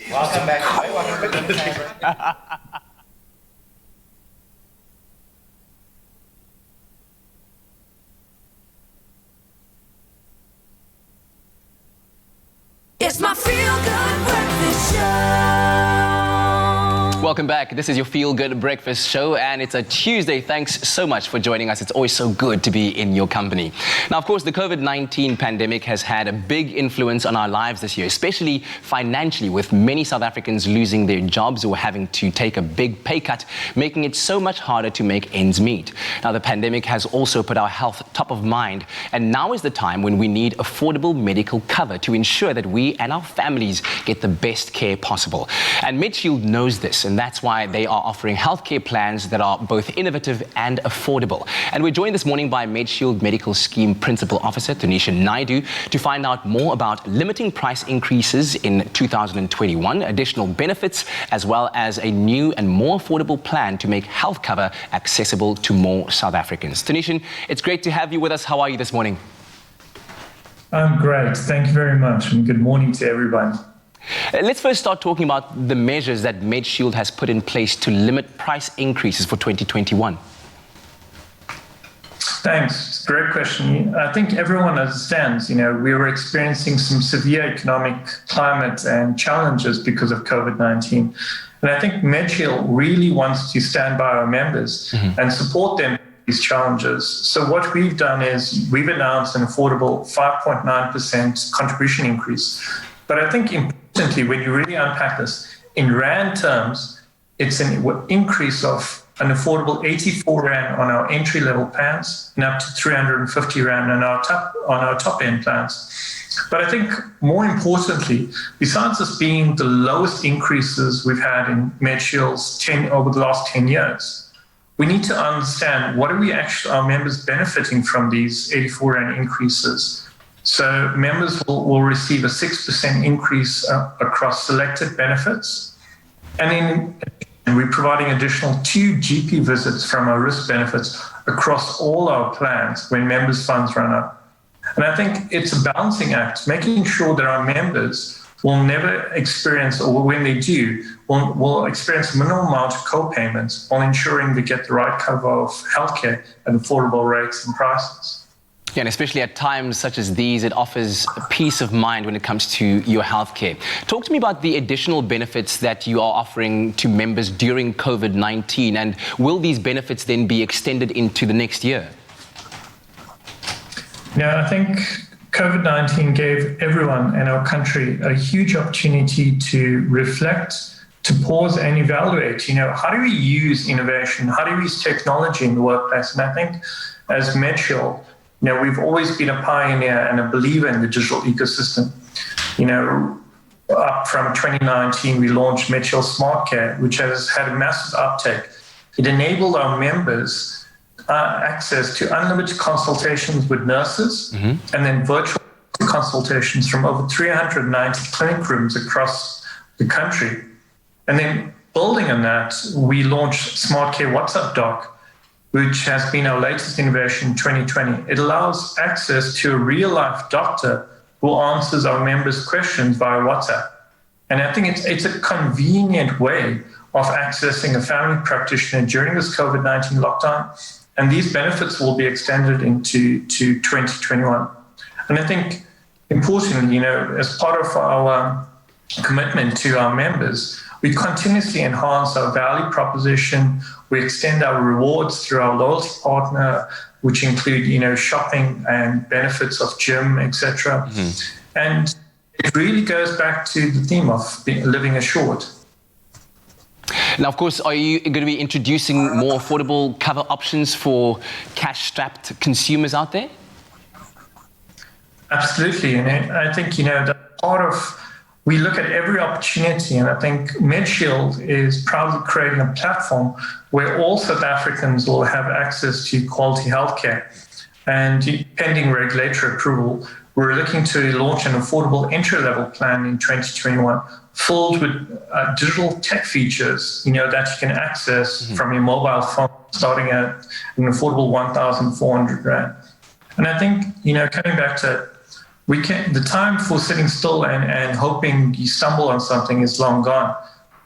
Welcome back. Welcome back. It's my feel-good breakfast show. Welcome back. This is your Feel Good Breakfast show, and it's a Tuesday. Thanks so much for joining us. It's always so good to be in your company. Now, of course, the COVID-19 pandemic has had a big influence on our lives this year, especially financially, with many South Africans losing their jobs or having to take a big pay cut, making it so much harder to make ends meet. Now, the pandemic has also put our health top of mind, and now is the time when we need affordable medical cover to ensure that we and our families get the best care possible. And Medshield knows this, and that's why they are offering healthcare plans that are both innovative and affordable. And we're joined this morning by Medshield Medical Scheme Principal Officer Dietitian Naidu to find out more about limiting price increases in 2021, additional benefits, as well as a new and more affordable plan to make health cover accessible to more South Africans. Dietitian, it's great to have you with us. How are you this morning? I'm great. Thank you very much, and good morning to everybody. Let's first start talking about the measures that Medshield has put in place to limit price increases for 2021. Thanks. Great question. I think everyone understands, we were experiencing some severe economic climate and challenges because of COVID-19. And I think Medshield really wants to stand by our members and support them in these challenges. So what we've done is we've announced an affordable 5.9% contribution increase. But I think importantly, when you really unpack this, in Rand terms, it's an increase of an affordable 84 Rand on our entry-level plans and up to 350 Rand on our top-end plans. But I think more importantly, besides this being the lowest increases we've had in Medshield's over the last 10 years, we need to understand what are our members benefiting from these 84 Rand increases. So members will receive a 6% increase across selected benefits. And we're providing additional 2 GP visits from our risk benefits across all our plans when members' funds run out. And I think it's a balancing act, making sure that our members will never experience, or when they do, will experience a minimal amount of co-payments while ensuring they get the right cover of healthcare at affordable rates and prices. Yeah, and especially at times such as these, it offers peace of mind when it comes to your healthcare. Talk to me about the additional benefits that you are offering to members during COVID-19, and will these benefits then be extended into the next year? Yeah, I think COVID-19 gave everyone in our country a huge opportunity to reflect, to pause and evaluate, how do we use innovation? How do we use technology in the workplace? And I think as Medshield, we've always been a pioneer and a believer in the digital ecosystem. Up from 2019, we launched Medshield Smart Care, which has had a massive uptake. It enabled our members access to unlimited consultations with nurses and then virtual consultations from over 390 clinic rooms across the country. And then building on that, we launched Smart Care WhatsApp Doc, which has been our latest innovation in 2020. It allows access to a real-life doctor who answers our members' questions via WhatsApp. And I think it's a convenient way of accessing a family practitioner during this COVID-19 lockdown. And these benefits will be extended into 2021. And I think, importantly, as part of our commitment to our members, we continuously enhance our value proposition. We extend our rewards through our loyalty partner, which include, shopping and benefits of gym, etc. And it really goes back to the theme of living assured. Now, of course, are you going to be introducing more affordable cover options for cash-strapped consumers out there? Absolutely. And I think, that part of we look at every opportunity, and I think Medshield is proudly creating a platform where all South Africans will have access to quality healthcare. And pending regulatory approval, we're looking to launch an affordable entry-level plan in 2021, filled with digital tech features, that you can access from your mobile phone, starting at an affordable 1,400 Rand. And I think, coming back to the time for sitting still and hoping you stumble on something is long gone.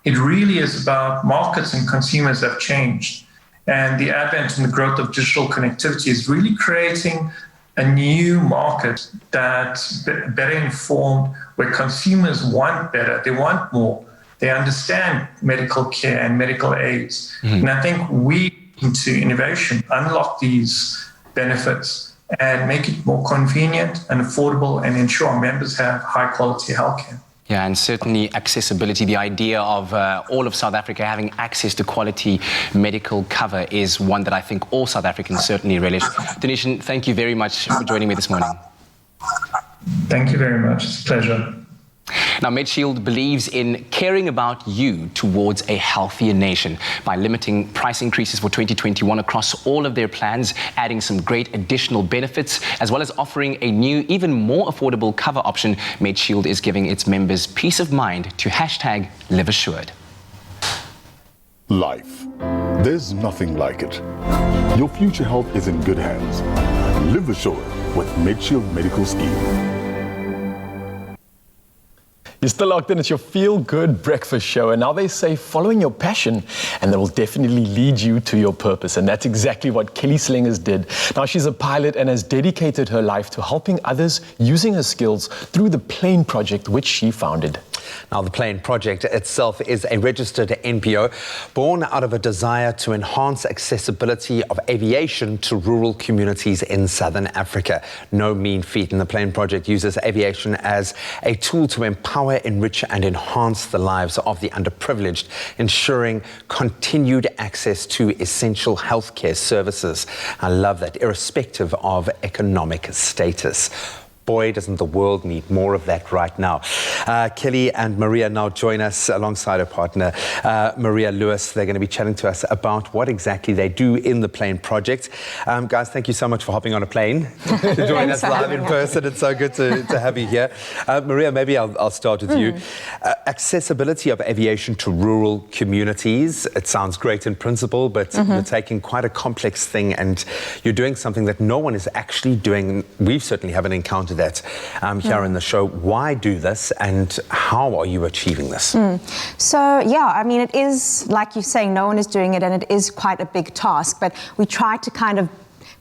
It really is about markets and consumers have changed. And the advent and the growth of digital connectivity is really creating a new market that's better informed, where consumers want better, they want more. They understand medical care and medical aids. And I think we, into innovation, unlock these benefits and make it more convenient and affordable and ensure our members have high-quality healthcare. Yeah, and certainly accessibility, the idea of all of South Africa having access to quality medical cover is one that I think all South Africans certainly relish. Dietitian, thank you very much for joining me this morning. Thank you very much. It's a pleasure. Now, Medshield believes in caring about you towards a healthier nation by limiting price increases for 2021 across all of their plans, adding some great additional benefits, as well as offering a new, even more affordable cover option. Medshield is giving its members peace of mind to #Live Assured. Life. There's nothing like it. Your future health is in good hands. Live Assured with Medshield Medical Scheme. You're still locked in. It's your feel-good breakfast show. And now they say following your passion, and that will definitely lead you to your purpose. And that's exactly what Kelly Slingers did. Now she's a pilot and has dedicated her life to helping others using her skills through the Plane Project, which she founded. Now, the Plane Project itself is a registered NPO born out of a desire to enhance accessibility of aviation to rural communities in Southern Africa. No mean feat, and the Plane Project uses aviation as a tool to empower, enrich and enhance the lives of the underprivileged, ensuring continued access to essential healthcare services. I love that, irrespective of economic status. Boy, doesn't the world need more of that right now. Kelly and Maria now join us alongside her partner, Maria Lewis. They're going to be chatting to us about what exactly they do in the Plane Project. Guys, thank you so much for hopping on a plane to join us live in person. It's so good to have you here. Maria, maybe I'll start with you. Accessibility of aviation to rural communities. It sounds great in principle, but you're taking quite a complex thing and you're doing something that no one is actually doing. We certainly haven't encountered that here in the show. Why do this and how are you achieving this? So, yeah, I mean, it is, like you're saying, no one is doing it and it is quite a big task, but we try to kind of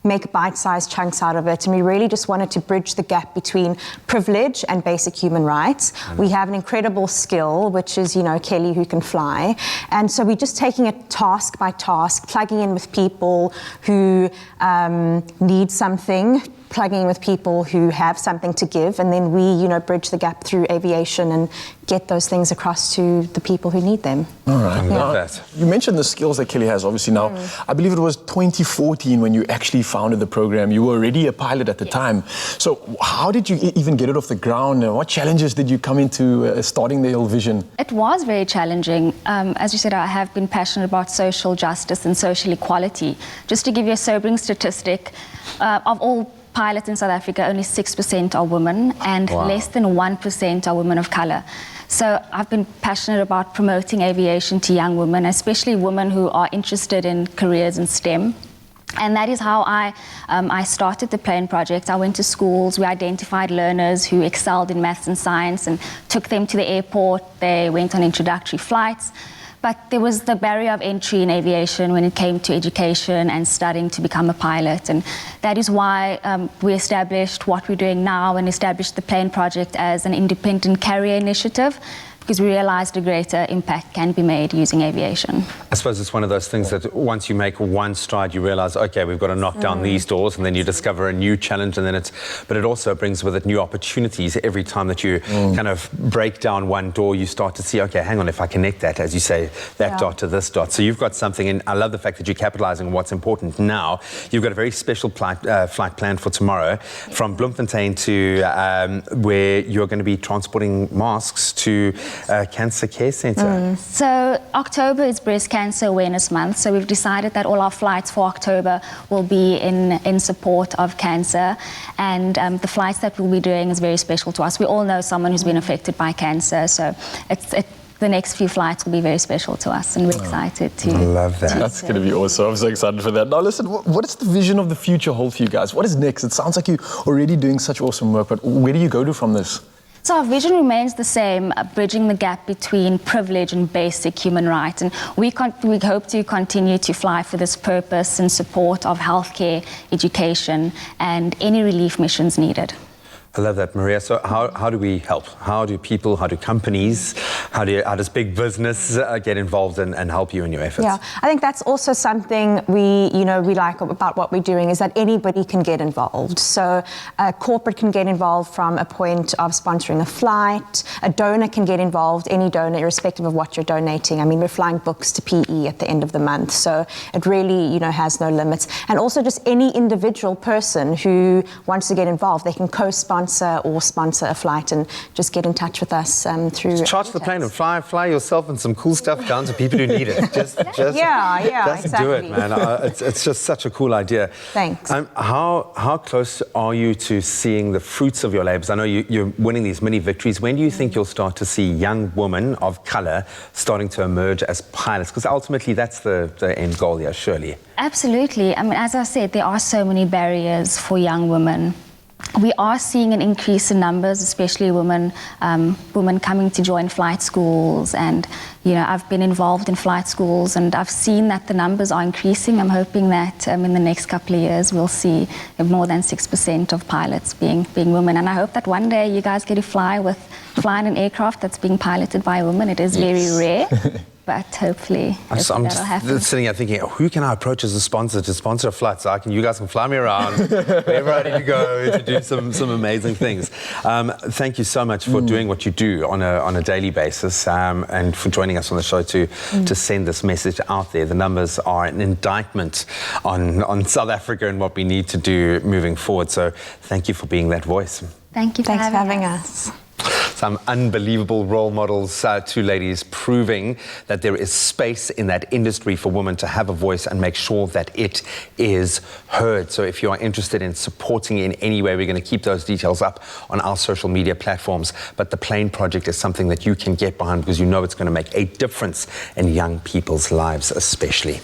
make bite-sized chunks out of it, and we really just wanted to bridge the gap between privilege and basic human rights. We have an incredible skill, which is, you know, Kelly who can fly, and so we're just taking it task by task, plugging in with people who need something, plugging in with people who have something to give, and then we, you know, bridge the gap through aviation and get those things across to the people who need them. All right. I love that. You mentioned the skills that Kelly has, obviously now. I believe it was 2014 when you actually founded the program. You were already a pilot at the time. So how did you even get it off the ground? What challenges did you come into starting the whole vision? It was very challenging. As you said, I have been passionate about social justice and social equality. Just to give you a sobering statistic, of all pilots in South Africa, only 6% are women, and less than 1% are women of color. So I've been passionate about promoting aviation to young women, especially women who are interested in careers in STEM. And that is how I started the Plane Project. I went to schools, we identified learners who excelled in maths and science and took them to the airport. They went on introductory flights. But there was the barrier of entry in aviation when it came to education and studying to become a pilot. And that is why we established what we're doing now and established the Plane Project as an independent carrier initiative, because we realized a greater impact can be made using aviation. I suppose it's one of those things that once you make one stride, you realize, okay, we've got to knock down these doors, and then you discover a new challenge, and then but it also brings with it new opportunities. Every time that you kind of break down one door, you start to see, okay, hang on, if I connect that, as you say, that dot to this dot. So you've got something, and I love the fact that you're capitalizing on what's important now. You've got a very special flight planned for tomorrow from Bloemfontein to where you're going to be transporting masks to Cancer Care Centre. So October is Breast Cancer Awareness Month, so we've decided that all our flights for October will be in support of cancer, and the flights that we'll be doing is very special to us. We all know someone who's been affected by cancer, so the next few flights will be very special to us, and we're excited to. I love that. That's going to be awesome. I'm so excited for that. Now listen, what is the vision of the future hold for you guys? What is next? It sounds like you're already doing such awesome work, but where do you go to from this? So our vision remains the same, bridging the gap between privilege and basic human rights. And we hope to continue to fly for this purpose in support of healthcare, education, and any relief missions needed. I love that, Maria. So how do we help? How do people, how do companies, how does big business get involved and help you in your efforts? Yeah, I think that's also something we like about what we're doing, is that anybody can get involved. So corporate can get involved from a point of sponsoring a flight. A donor can get involved, any donor, irrespective of what you're donating. I mean, we're flying books to PE at the end of the month. So it really, has no limits. And also just any individual person who wants to get involved, they can co-sponsor or sponsor a flight and just get in touch with us through. Charge the plane and fly yourself and some cool stuff down to people who need it. Just exactly. do it, man. It's just such a cool idea. Thanks. How close are you to seeing the fruits of your labours? I know you're winning these mini victories. When do you think you'll start to see young women of colour starting to emerge as pilots? Because ultimately that's the end goal here, surely. Absolutely. I mean, as I said, there are so many barriers for young women. We are seeing an increase in numbers, especially women coming to join flight schools. And, I've been involved in flight schools and I've seen that the numbers are increasing. I'm hoping that in the next couple of years we'll see more than 6% of pilots being women. And I hope that one day you guys get to fly in an aircraft that's being piloted by a woman. It is very rare. But hopefully I'm that'll happen. just sitting here thinking, who can I approach as a sponsor to sponsor a flight so you guys can fly me around wherever I need to go to do some amazing things. Thank you so much for doing what you do on a daily basis and for joining us on the show to send this message out there. The numbers are an indictment on South Africa and what we need to do moving forward. So thank you for being that voice. Thank you for Thanks having for having us. us. Some unbelievable role models, two ladies proving that there is space in that industry for women to have a voice and make sure that it is heard. So if you are interested in supporting in any way, we're going to keep those details up on our social media platforms. But the Plane Project is something that you can get behind because it's going to make a difference in young people's lives especially.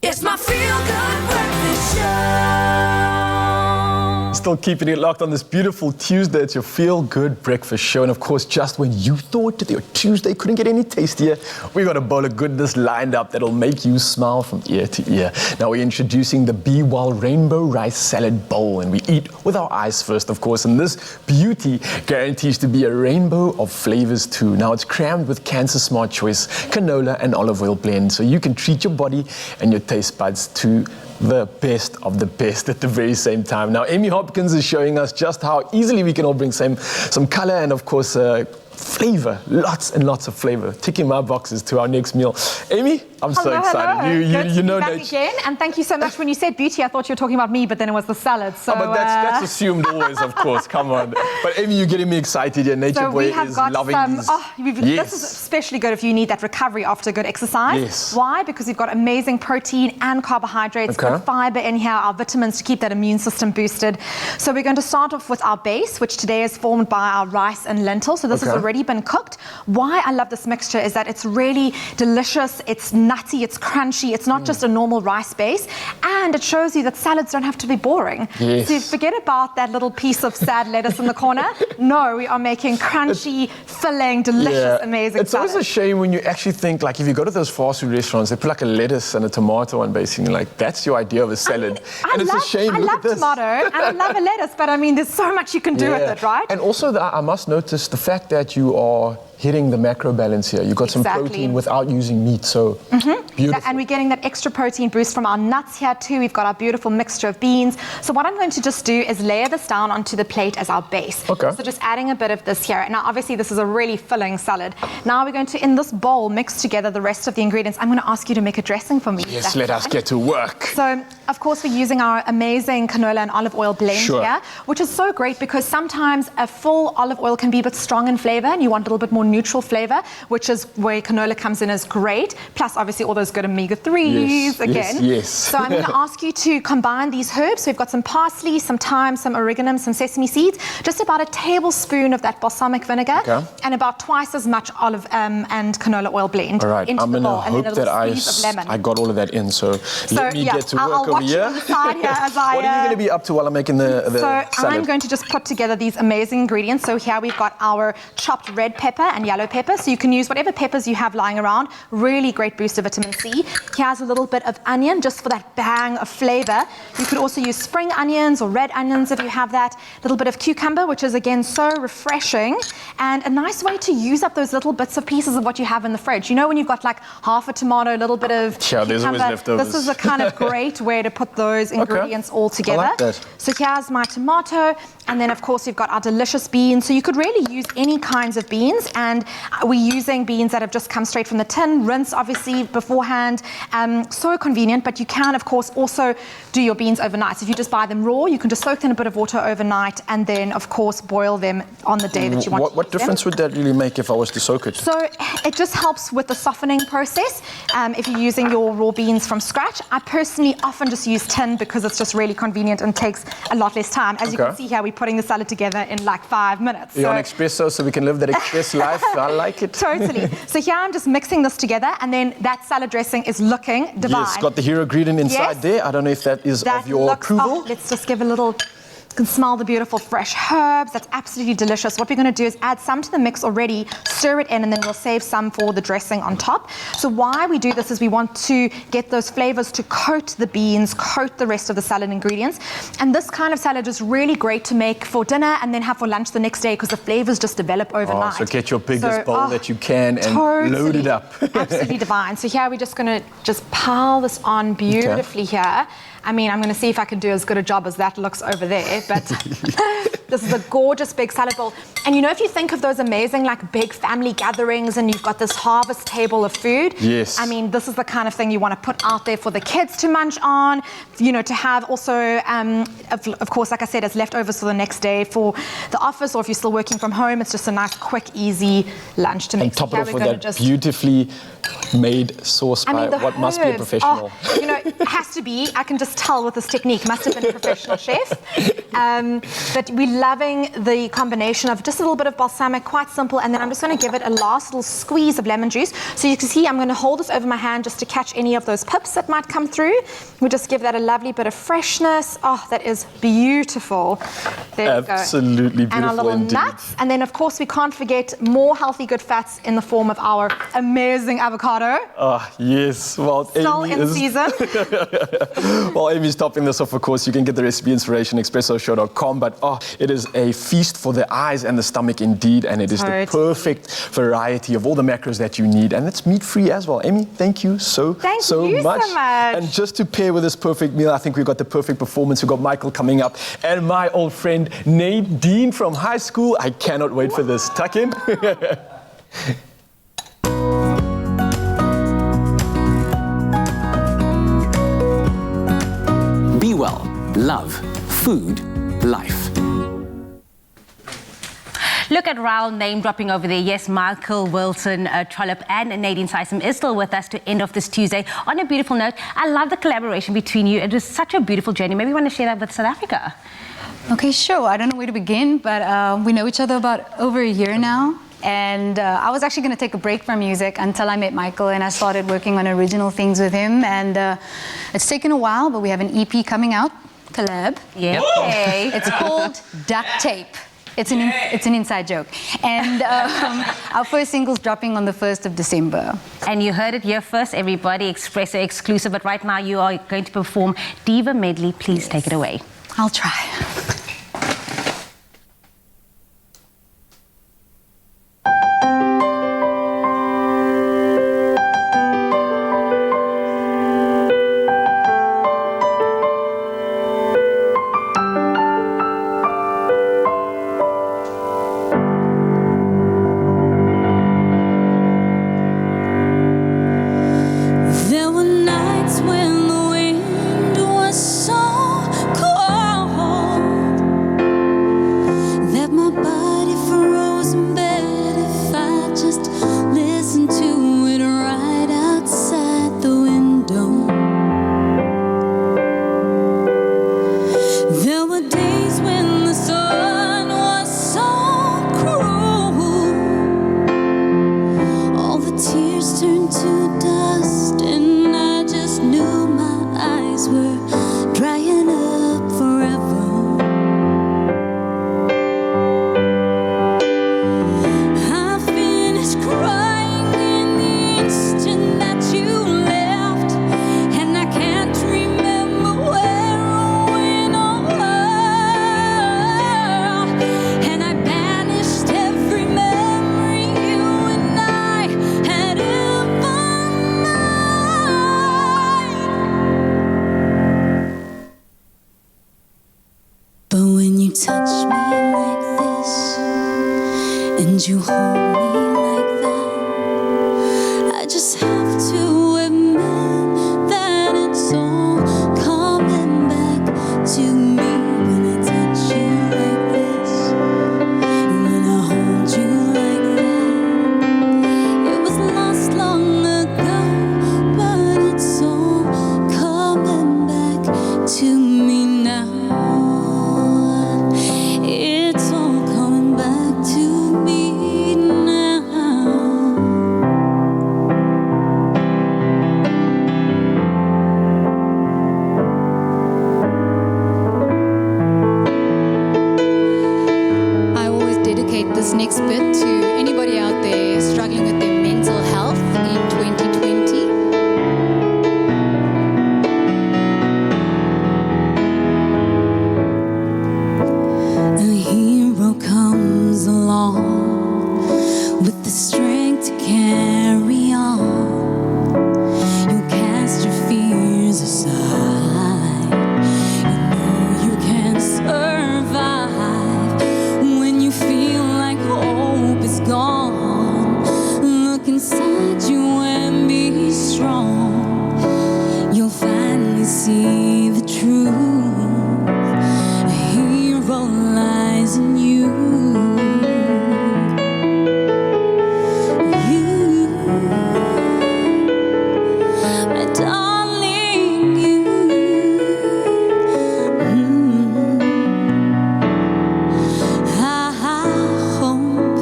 It's my feel-good breakfast show. Still keeping it locked on this beautiful Tuesday. It's your feel-good breakfast show. And of course, just when you thought that your Tuesday couldn't get any tastier, we got a bowl of goodness lined up that'll make you smile from ear to ear. Now we're introducing the Be Well Rainbow Rice Salad Bowl, and we eat with our eyes first, of course. And this beauty guarantees to be a rainbow of flavors too. Now it's crammed with Cancer Smart Choice, canola and olive oil blend, so you can treat your body and your taste buds to the best of the best at the very same time. Now, Amy Hopkins is showing us just how easily we can all bring some color and, of course, flavor, lots and lots of flavor, ticking my boxes to our next meal. Amy, I'm so excited. Good to be back again, and thank you so much. When you said beauty, I thought you were talking about me, but then it was the salad. So, but that's assumed always, of course. Come on. But Amy, you're getting me excited. Your Nature Boy is loving these. This is especially good if you need that recovery after a good exercise. Yes. Why? Because we've got amazing protein and carbohydrates, good fiber in here, our vitamins to keep that immune system boosted. So we're going to start off with our base, which today is formed by our rice and lentil. So this has already been cooked. Why I love this mixture is that it's really delicious. It's nutty, it's crunchy, it's not just a normal rice base, and it shows you that salads don't have to be boring. Yes. So forget about that little piece of sad lettuce in the corner. No, we are making crunchy, filling, delicious, amazing It's salad. always a shame when you actually think, like, if you go to those fast food restaurants, they put like a lettuce and a tomato on, basically, like, that's your idea of a salad. And it's a shame. I love tomato and I love a lettuce, but I mean, there's so much you can do with it, right? And also, I must notice the fact that you are hitting the macro balance here. You've got some protein without using meat, so beautiful. And we're getting that extra protein boost from our nuts here too. We've got our beautiful mixture of beans. So what I'm going to just do is layer this down onto the plate as our base. Okay. So just adding a bit of this here. Now obviously this is a really filling salad. Now we're going to, in this bowl, mix together the rest of the ingredients. I'm going to ask you to make a dressing for me. Yes, let us get to work. So, of course, we're using our amazing canola and olive oil blend here, which is so great because sometimes a full olive oil can be a bit strong in flavor and you want a little bit more neutral flavor, which is where canola comes in as great. Plus, obviously, all those good omega-3s again. Yes. So I'm going to ask you to combine these herbs. So we've got some parsley, some thyme, some oregano, some sesame seeds, just about a tablespoon of that balsamic vinegar, and about twice as much olive and canola oil blend All right, into I'm the going to bowl. And then hope a that little squeeze of lemon. I got all of that in, so let me get to work I'll over watch here. you on the side here as I... What are you going to be up to while I'm making the So salad? I'm going to just put together these amazing ingredients. So here we've got our chopped red pepper and yellow pepper. So you can use whatever peppers you have lying around. Really great boost of vitamin C. Here's a little bit of onion just for that bang of flavor. You could also use spring onions or red onions if you have that. A little bit of cucumber, which is again so refreshing and a nice way to use up those little bits of pieces of what you have in the fridge. You know when you've got like half a tomato, a little bit of there's always cucumber. leftovers. This is a kind of great way to put those ingredients all together. I like that. So here's my tomato, and then of course we've got our delicious beans. So you could really use any kinds of beans, and we're using beans that have just come straight from the tin, rinse obviously beforehand. So convenient, but you can of course also do your beans overnight. So if you just buy them raw, you can just soak them in a bit of water overnight, and then of course boil them on the day that you want to use What difference would that really make if I was to soak it? So it just helps with the softening process. If you're using your raw beans from scratch, I personally often just use tin because it's just really convenient and takes a lot less time. As you can see here, we're putting the salad together in like 5 minutes. You're on Expresso, so we can live that Express life. I like it. Totally. So here I'm just mixing this together, and then that salad dressing is looking divine. Yes, got the hero ingredient inside there. I don't know if that is of your approval. Let's just give a little... You can smell the beautiful fresh herbs. That's absolutely delicious. What we're going to do is add some to the mix already, stir it in, and then we'll save some for the dressing on top. So why we do this is we want to get those flavors to coat the beans, coat the rest of the salad ingredients. And this kind of salad is really great to make for dinner and then have for lunch the next day because the flavors just develop overnight. So get your biggest bowl that you can and load it up. Absolutely divine. So here we're just going to just pile this on beautifully here. I mean, I'm going to see if I can do as good a job as that looks over there, but this is a gorgeous big salad bowl. And you know, if you think of those amazing like big family gatherings and you've got this harvest table of food, yes. I mean, this is the kind of thing you want to put out there for the kids to munch on, you know, to have also, of course, like I said, as leftovers for the next day for the office, or if you're still working from home, it's just a nice, quick, easy lunch to make. And top it off with that beautifully made sauce by what must be a professional. Oh, you know, it has to be. I can just tell with this technique. Must have been a professional chef. But we're loving the combination of just a little bit of balsamic, quite simple, and then I'm just going to give it a last little squeeze of lemon juice. So you can see I'm going to hold this over my hand just to catch any of those pips that might come through. We'll just give that a lovely bit of freshness. Oh, that is beautiful. There we go. Absolutely beautiful. And our little indeed. nuts. And then, of course, we can't forget more healthy good fats in the form of our amazing avocado. Ah, yes. Well, Still Amy in is... season. Well, Amy's topping this off, of course. You can get the recipe inspiration, expressoshow.com. But it is a feast for the eyes and the stomach indeed. And it is the perfect variety of all the macros that you need. And it's meat-free as well. Amy, thank you so much. So much. And just to pair with this perfect meal, I think we've got the perfect performance. We've got Michael coming up. And my old friend, Nadine from high school. I cannot wait for this. Tuck in. Be well, love, food, life. Look at Raoul name dropping over there. Yes, Michael Wilson Trollop and Nadine Sysom is still with us to end off this Tuesday on a beautiful note. I love the collaboration between you. It was such a beautiful journey. Maybe you want to share that with South Africa? Okay, sure. I don't know where to begin, but we know each other about over a year now. And I was actually going to take a break from music until I met Michael and I started working on original things with him. And it's taken a while, but we have an EP coming out, collab. Yeah. It's called Duct Tape. It's an inside joke. And our first single's dropping on the 1st of December. And you heard it here first, everybody, Expresso exclusive. But right now you are going to perform Diva Medley. Please take it away. I'll try. There were nights when the wind was so cold that my body froze in bed if I just listened to it right outside the window. There were days when the sun was so cruel, all the tears turned to dust, and I just knew my eyes were drying up forever. I finished crying in the instant that you left, and I can't remember where or when or how, and I banished every memory you and I had ever known. But when you touch me like this and you hold me like that, I just have to admit that it's all coming back to me. When I touch you like this, and when I hold you like that, it was lost long ago, but it's all coming back to me now. It's all coming back to me now. I always dedicate this next bit to anybody out there struggling with their mental health in 2020. A hero comes along with the strength to carry on. You cast your fears aside. You know you can survive when you feel like hope is gone. Look inside you and be strong. You'll finally see the truth. A hero lies in you. My darling, you. I hope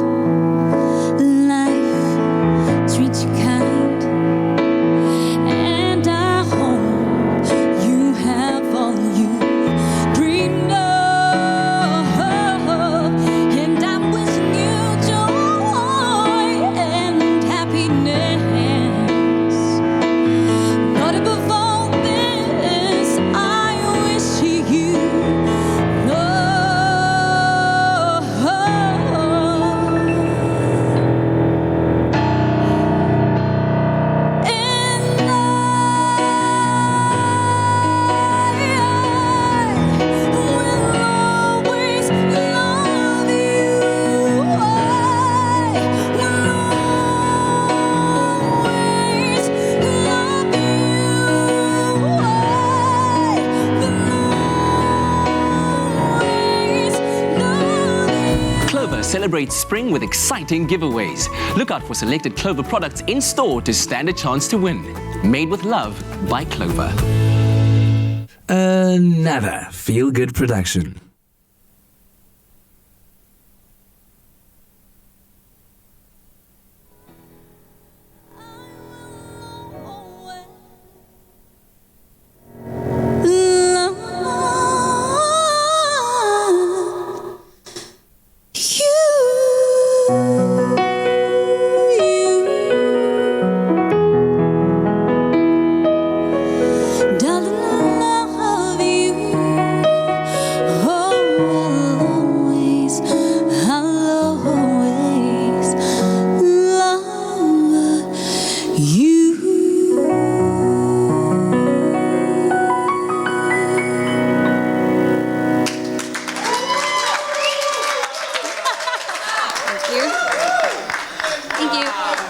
life treats you kind, and I hope you have all you dreamed of. And I'm wishing you joy and happiness. But above all this, I wish you Clover celebrates spring with exciting giveaways. Look out for selected Clover products in store to stand a chance to win. Made with love by Clover. Another feel-good production. you. Thank you.